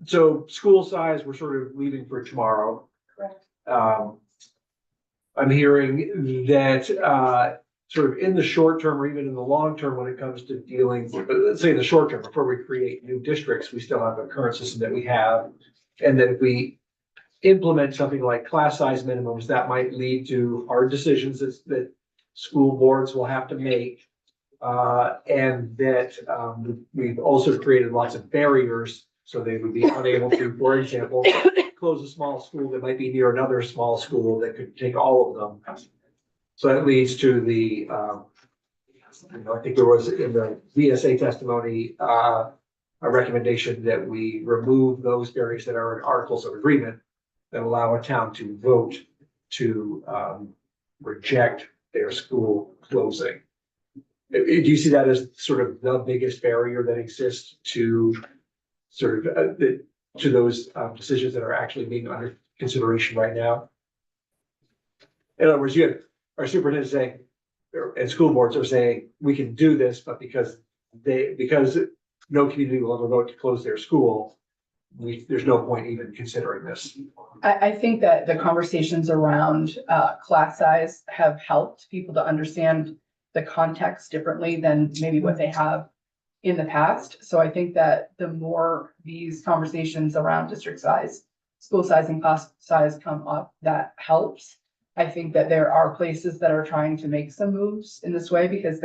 So school size, we're sort of leaving for tomorrow.
Correct.
I'm hearing that sort of in the short term or even in the long term, when it comes to dealing, let's say in the short term, before we create new districts, we still have a current system that we have. And that if we implement something like class size minimums, that might lead to hard decisions that school boards will have to make. And that we've also created lots of barriers so they would be unable to, for example, close a small school that might be near another small school that could take all of them. So that leads to the, I think there was in the VSA testimony, a recommendation that we remove those barriers that are in articles of agreement that allow a town to vote to reject their school closing. Do you see that as sort of the biggest barrier that exists to sort of to those decisions that are actually being under consideration right now. In other words, you have our superintendent saying, and school boards are saying, we can do this, but because no community will ever vote to close their school, there's no point even considering this.
I think that the conversations around class size have helped people to understand the context differently than maybe what they have in the past. So I think that the more these conversations around district size, school size and class size come up, that helps. I think that there are places that are trying to make some moves in this way because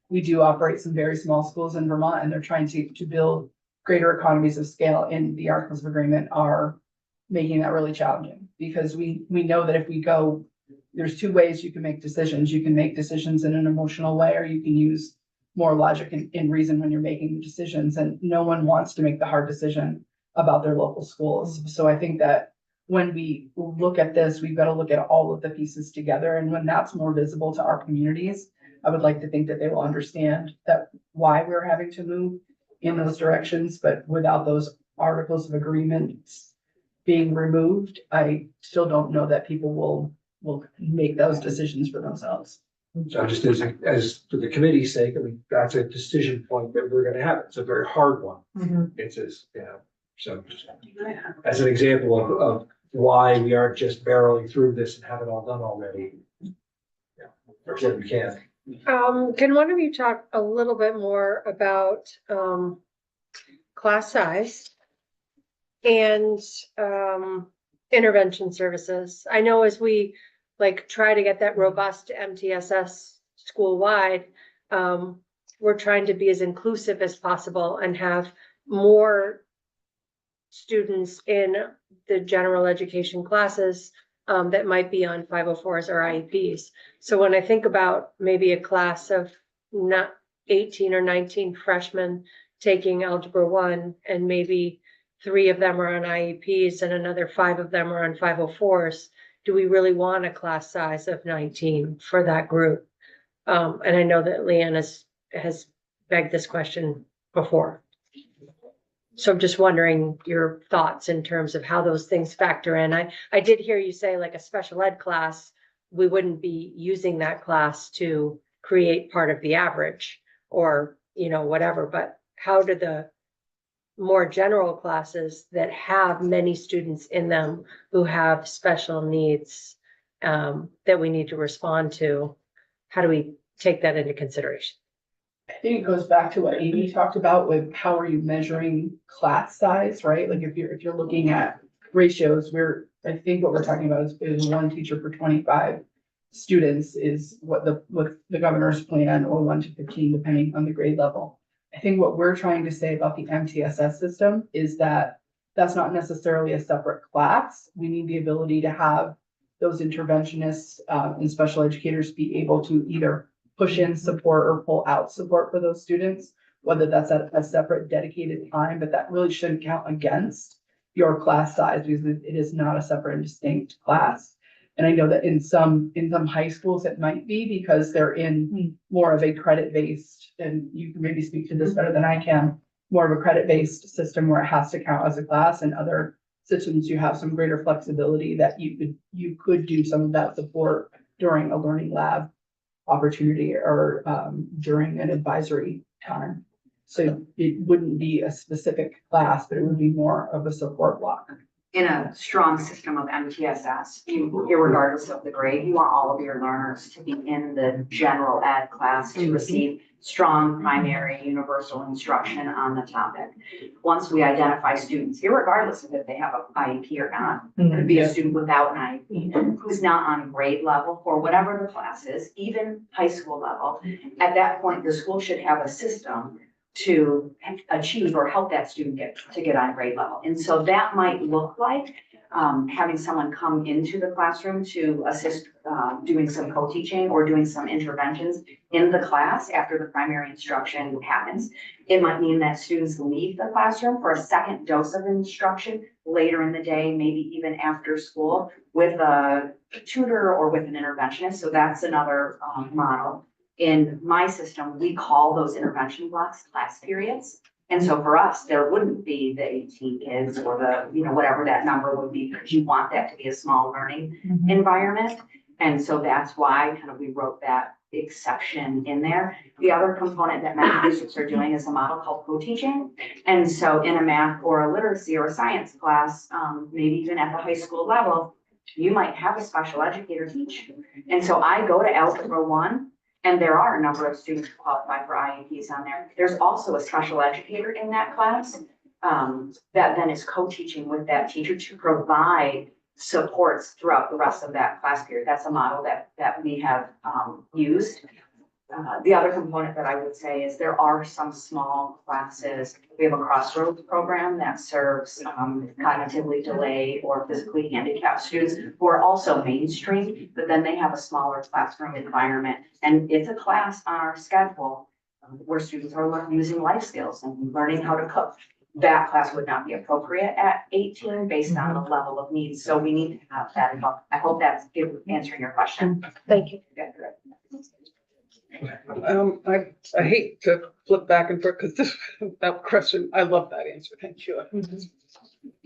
we do operate some very small schools in Vermont, and they're trying to build greater economies of scale, and the Articles of Agreement are making that really challenging because we know that if we go, there's two ways you can make decisions. You can make decisions in an emotional way, or you can use more logic and reason when you're making the decisions. And no one wants to make the hard decision about their local schools. So I think that when we look at this, we've got to look at all of the pieces together. And when that's more visible to our communities, I would like to think that they will understand that why we're having to move in those directions. But without those articles of agreements being removed, I still don't know that people will make those decisions for themselves.
So just as for the committee's sake, I mean, that's a decision point that we're gonna have. It's a very hard one. It's as, so just as an example of why we aren't just barreling through this and have it all done already. Yeah, or if we can.
Can one of you talk a little bit more about, class size and, intervention services? I know as we try to get that robust MTSS school-wide, we're trying to be as inclusive as possible and have more students in the general education classes that might be on 504s or IEPs. So when I think about maybe a class of not 18 or 19 freshmen taking Algebra 1, and maybe 3 of them are on IEPs and another 5 of them are on 504s, do we really want a class size of 19 for that group? And I know that Leanne has begged this question before. So I'm just wondering your thoughts in terms of how those things factor in. I did hear you say like a special ed class, we wouldn't be using that class to create part of the average or, whatever, but how do the more general classes that have many students in them who have special needs that we need to respond to, how do we take that into consideration?
I think it goes back to what Amy talked about with how are you measuring class size, right? Like if you're looking at ratios, I think what we're talking about is 1 teacher per 25 students is what the governor's plan, or 1 to 15, depending on the grade level. I think what we're trying to say about the MTSS system is that that's not necessarily a separate class. We need the ability to have those interventionists and special educators be able to either push in support or pull out support for those students, whether that's at a separate dedicated time, but that really shouldn't count against your class size because it is not a separate and distinct class. And I know that in some high schools it might be because they're in more of a credit-based, and you can maybe speak to this better than I can, more of a credit-based system where it has to count as a class, and other systems you have some greater flexibility that you could do some of that support during a learning lab opportunity or during an advisory time. So it wouldn't be a specific class, but it would be more of a support block.
In a strong system of MTSS, irregardless of the grade, you want all of your learners to be in the general ed class to receive strong primary universal instruction on the topic. Once we identify students, irregardless of if they have an IEP or not, could be a student without an IEP who's not on grade level for whatever the class is, even high school level. At that point, the school should have a system to achieve or help that student get on grade level. And so that might look like having someone come into the classroom to assist doing some co-teaching or doing some interventions in the class after the primary instruction happens. It might mean that students leave the classroom for a second dose of instruction later in the day, maybe even after school with a tutor or with an interventionist. So that's another model. In my system, we call those intervention blocks class periods. And so for us, there wouldn't be the 18 kids or the, you know, whatever that number would be, because you want that to be a small learning environment. And so that's why kind of we wrote that exception in there. The other component that many districts are doing is a model called co-teaching. And so in a math or a literacy or a science class, maybe even at the high school level, you might have a special educator teach. And so I go to Algebra 1, and there are a number of students who qualify for IEPs on there. There's also a special educator in that class that then is co-teaching with that teacher to provide supports throughout the rest of that class period. That's a model that we have used. The other component that I would say is there are some small classes. We have a Crossroads program that serves cognitively delayed or physically handicapped students who are also mainstream, but then they have a smaller classroom environment. And it's a class on our schedule where students are using life skills and learning how to cook. That class would not be appropriate at 18 based on the level of needs. So we need to have that involved. I hope that's answering your question.
Thank you.
I hate to flip back and forth because that question, I love that answer. Thank you. I just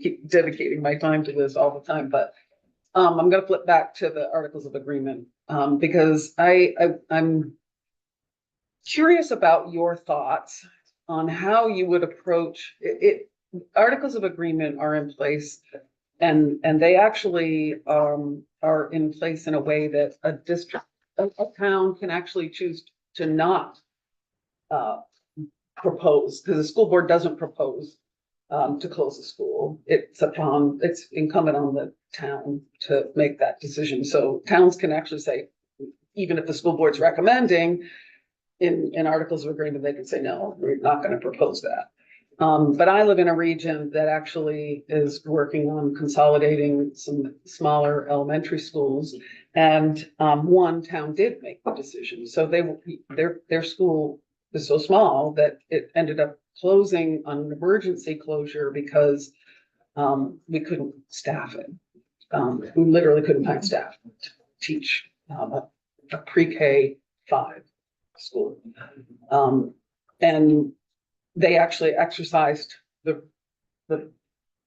keep dedicating my time to this all the time, but I'm going to flip back to the Articles of Agreement because I'm curious about your thoughts on how you would approach it. Articles of Agreement are in place and they actually are in place in a way that a district, a town can actually choose to not propose, because the school board doesn't propose to close the school. It's incumbent on the town to make that decision. So towns can actually say, even if the school board's recommending in Articles of Agreement, they can say, no, we're not going to propose that. But I live in a region that actually is working on consolidating some smaller elementary schools. And one town did make the decision. So their school is so small that it ended up closing on an emergency closure because we couldn't staff it. We literally couldn't find staff to teach a pre-K 5 school. And they actually exercised the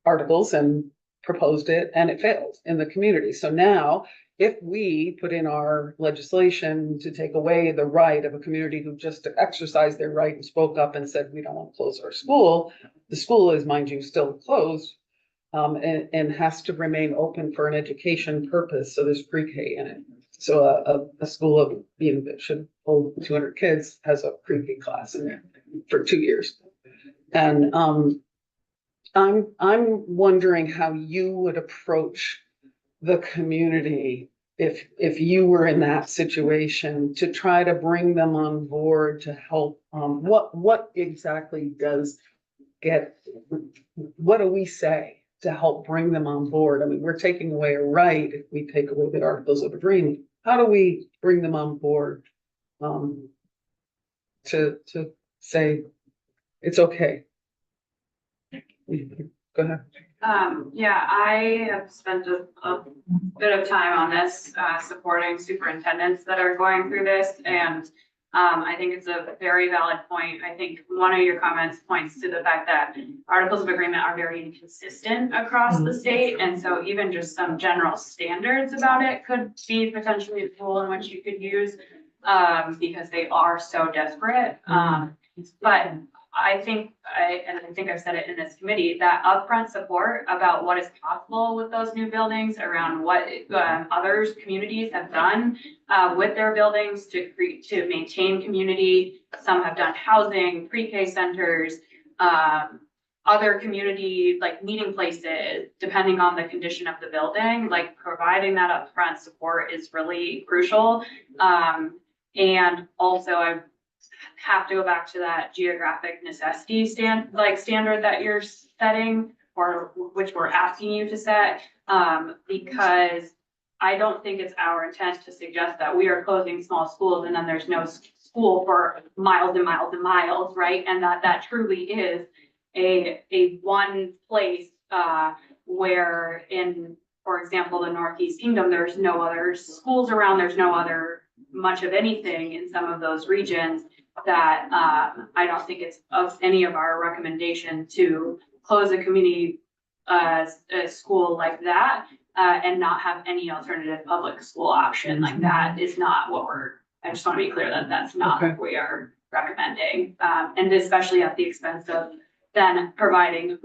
articles and proposed it, and it failed in the community. So now, if we put in our legislation to take away the right of a community who just exercised their right and spoke up and said, we don't want to close our school, the school is, mind you, still closed and has to remain open for an education purpose. So there's pre-K in it. So a school of, that should hold 200 kids has a pre-K class in there for 2 years. And I'm wondering how you would approach the community if you were in that situation to try to bring them on board to help. What exactly what do we say to help bring them on board? I mean, we're taking away a right if we take away the Articles of Agreement. How do we bring them on board to say it's okay? Go ahead.
Yeah, I have spent a bit of time on this, supporting superintendents that are going through this. And I think it's a very valid point. I think one of your comments points to the fact that Articles of Agreement are very inconsistent across the state. And so even just some general standards about it could be potentially a tool in which you could use because they are so disparate. But I think I've said it in this committee, that upfront support about what is possible with those new buildings, around what others, communities have done with their buildings to maintain community. Some have done housing, pre-K centers, other community like meeting places, depending on the condition of the building. Like providing that upfront support is really crucial. And also I have to go back to that geographic necessity standard that you're setting, or which we're asking you to set, because I don't think it's our intent to suggest that we are closing small schools and then there's no school for miles and miles and miles, right? And that truly is a one place where in, for example, the Northeast Kingdom, there's no other schools around, there's no other much of anything in some of those regions. that, I don't think it's of any of our recommendation to close a community, a school like that, and not have any alternative public school option. Like that is not what I just want to be clear that that's not
Okay.
what we are recommending. And especially at the expense of then providing,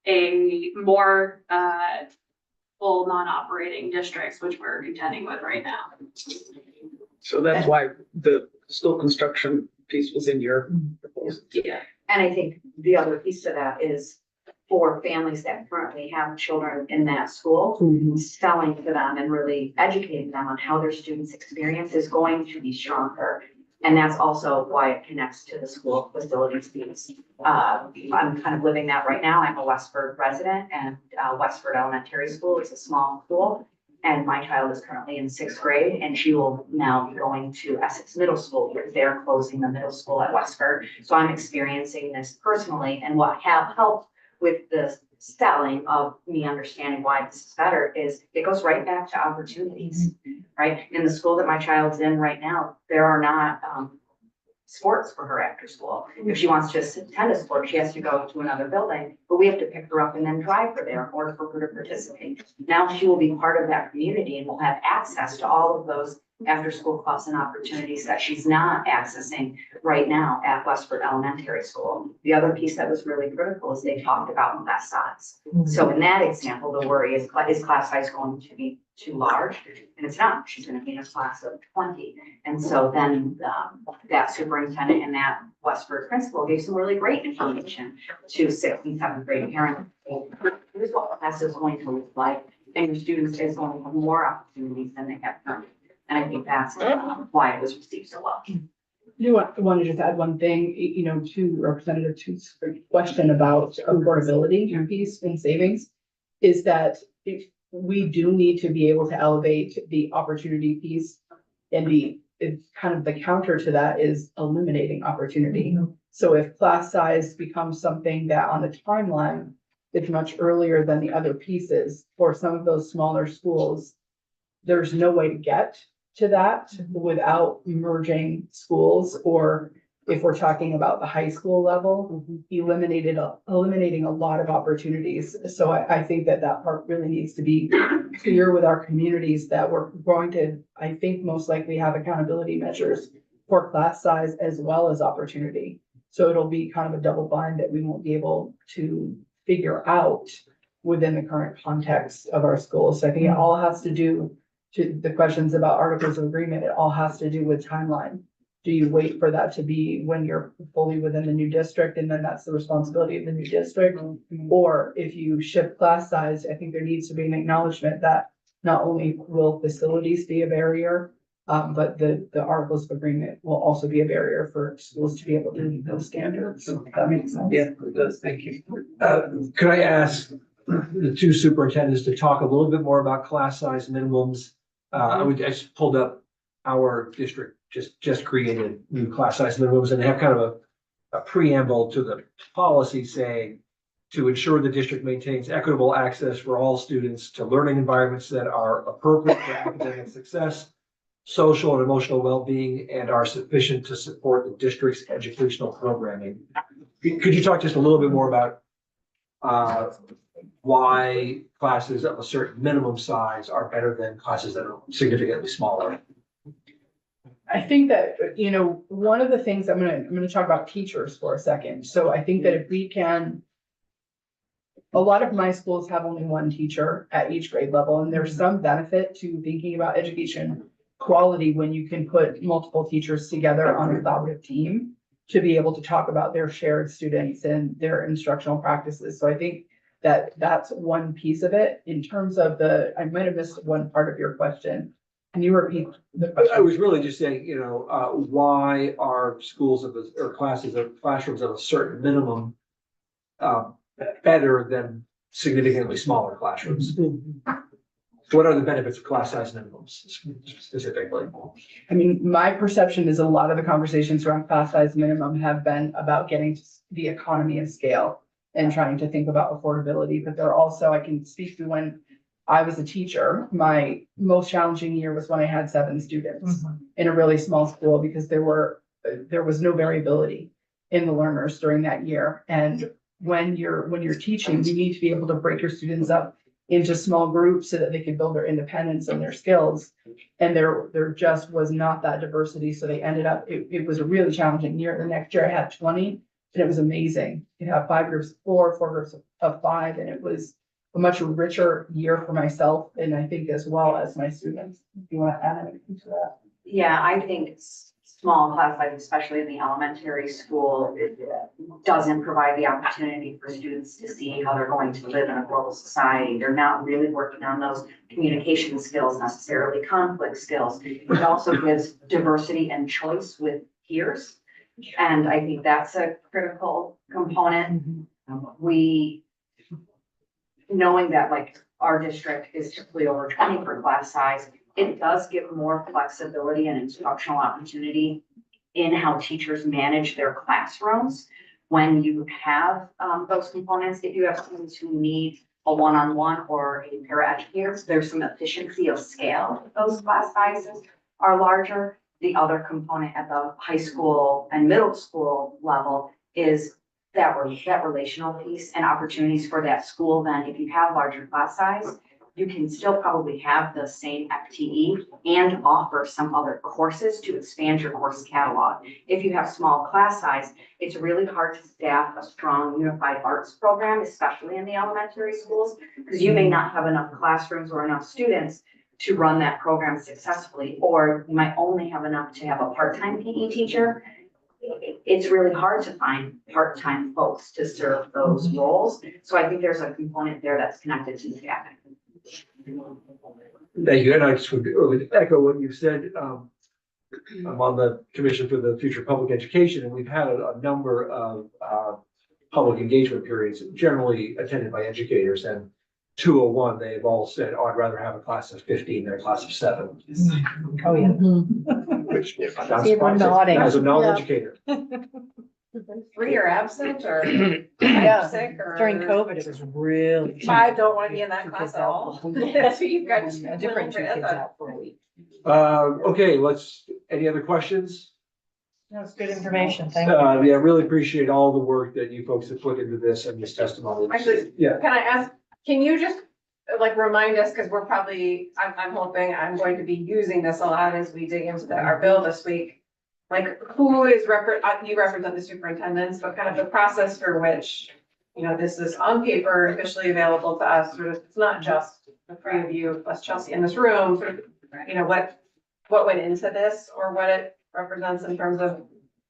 a more, full non-operating districts, which we're contending with right now.
So that's why the school construction piece was in your proposal.
Yeah.
And I think the other piece to that is for families that currently have children in that school, selling to them and really educating them on how their students' experience is going to be stronger. And that's also why it connects to the school facilities piece. I'm kind of living that right now. I'm a Westford resident, and Westford Elementary School is a small school. And my child is currently in 6th grade, and she will now be going to Essex Middle School because they're closing the middle school at Westford. So I'm experiencing this personally, and what have helped with the selling of me understanding why this is better is it goes right back to opportunities, right? In the school that my child's in right now, there are not sports for her after school. If she wants to attend a sport, she has to go to another building, but we have to pick her up and then drive her there in order for her to participate. Now she will be part of that community and will have access to all of those after-school clubs and opportunities that she's not accessing right now at Westford Elementary School. The other piece that was really critical is they talked about class size. So in that example, the worry is class size going to be too large? And it's not. She's going to be in a class of 20. And so then that superintendent and that Westford principal gave some really great information to 6th and 7th grade parents. Here's what class is going to look like, and your students is going to have more opportunities than they have currently. And I think that's why it was received so well.
I want to just add one thing, to Representative Toots' question about affordability piece and savings, is that if we do need to be able to elevate the opportunity piece, and it's kind of the counter to that is eliminating opportunity. So if class size becomes something that on the timeline is much earlier than the other pieces, for some of those smaller schools, there's no way to get to that without merging schools, or if we're talking about the high school level, eliminating a lot of opportunities. So I think that part really needs to be clear with our communities that we're going to, I think, most likely have accountability measures for class size as well as opportunity. So it'll be kind of a double bind that we won't be able to figure out within the current context of our schools. So I think it all has to do to the questions about articles of agreement. It all has to do with timeline. Do you wait for that to be when you're fully within the new district, and then that's the responsibility of the new district? Or if you shift class size, I think there needs to be an acknowledgement that not only will facilities be a barrier, but the articles of agreement will also be a barrier for schools to be able to meet those standards. So if that makes sense.
Yeah, it does. Thank you. Could I ask the two superintendents to talk a little bit more about class size minimums? I just pulled up our district just created new class size minimums, and they have kind of a preamble to the policy saying to ensure the district maintains equitable access for all students to learning environments that are appropriate for academic success, social and emotional well-being, and are sufficient to support the district's educational programming. Could you talk just a little bit more about why classes of a certain minimum size are better than classes that are significantly smaller?
I think that, one of the things I'm gonna talk about teachers for a second. So I think that if we can, a lot of my schools have only one teacher at each grade level, and there's some benefit to thinking about education quality when you can put multiple teachers together on a collaborative team to be able to talk about their shared students and their instructional practices. So I think that that's one piece of it. In terms of I might have missed one part of your question. Can you repeat the question?
I was really just saying, why are schools or classrooms of a certain minimum better than significantly smaller classrooms? What are the benefits of class size minimums specifically?
I mean, my perception is a lot of the conversations around class size minimum have been about getting to the economy of scale and trying to think about affordability, but they're also, I can speak to when I was a teacher, my most challenging year was when I had 7 students in a really small school, because there were there was no variability in the learners during that year. And when you're teaching, you need to be able to break your students up into small groups so that they can build their independence and their skills. And there just was not that diversity. So they ended up, it was a really challenging year. The next year I had 20 and it was amazing. You have 5 groups of 4, 4 groups of 5, and it was a much richer year for myself and I think as well as my students. If you want to add anything to that?
Yeah, I think small class size, especially in the elementary school, it doesn't provide the opportunity for students to see how they're going to live in a global society. They're not really working on those communication skills necessarily, conflict skills. It also gives diversity and choice with peers. And I think that's a critical component. We, knowing that like our district is typically over 20 per class size, it does give more flexibility and instructional opportunity in how teachers manage their classrooms. When you have those components, if you have students who need a one-on-one or a paraeducator, there's some efficiency of scale. If those class sizes are larger. The other component at the high school and middle school level is that relational piece and opportunities for that school. Then if you have larger class size, you can still probably have the same FTE and offer some other courses to expand your course catalog. If you have small class size, it's really hard to staff a strong unified arts program, especially in the elementary schools, because you may not have enough classrooms or enough students to run that program successfully, or you might only have enough to have a part-time PE teacher. It's really hard to find part-time folks to serve those roles. So I think there's a component there that's connected to staffing.
Thank you. And I just would echo what you said. I'm on the Commission for the Future of Public Education, and we've had a number of public engagement periods, generally attended by educators. And 201, they've all said, oh, I'd rather have a class of 15 than a class of 7.
Oh, yeah.
Which I'm not
See everyone
surprised
nodding.
as a non-educator.
Free or absent or
Yeah.
sick or?
During COVID, it was really.
I don't want to be in that
Two
class
kids
at
out
all.
for a week.
So you've got
A different 2 kids out for a week.
Okay, any other questions?
That's good information. Thank you.
Yeah, I really appreciate all the work that you folks have put into this and this testimony.
Actually,
Yeah.
Can I ask, can you just like remind us, because we're probably, I'm hoping I'm going to be using this a lot as we dig into our bill this week. Like who is you represent the superintendents, but kind of the process for which, you know, this is on paper officially available to us, sort of, it's not just the 3 of you plus Chelsea in this room, sort of, you know, what went into this or what it represents in terms of.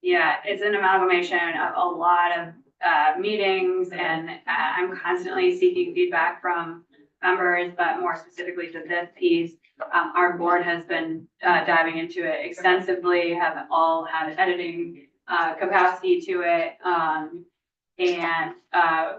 Yeah, it's an amalgamation of a lot of meetings, and I'm constantly seeking feedback from members, but more specifically to this piece. Our board has been diving into it extensively, have all had editing capacity to it. And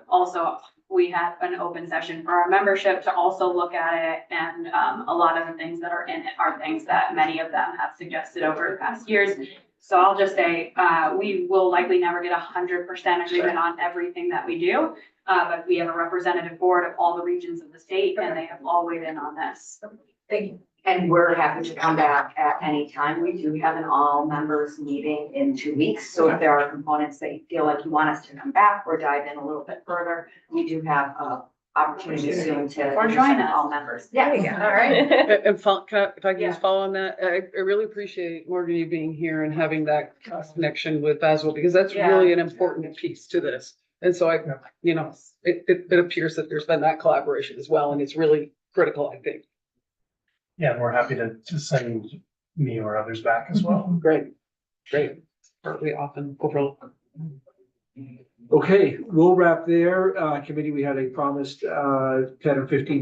also we have an open session for our membership to also look at it. And a lot of the things that are in it are things that many of them have suggested over the past years. So I'll just say, we will likely never get 100% agreement on everything that we do. But we have a representative board of all the regions of the state, and they have all weighed in on this.
Thank you.
And we're happy to come back at any time. We do have an all members meeting in 2 weeks. So if there are components that you feel like you want us to come back or dive in a little bit further, we do have opportunity soon to
Or join us.
all members.
There you go. All right.
And if I can
Yeah.
just follow on that, I really appreciate Morgan, you being here and having that connection with Basil, because that's
Yeah.
really an important piece to this. And so it appears that there's been that collaboration as well, and it's really critical, I think.
Yeah, we're happy to send me or others back as well.
Great. We often overlook.
Okay, we'll wrap there. Committee, we had a promised 10 or 15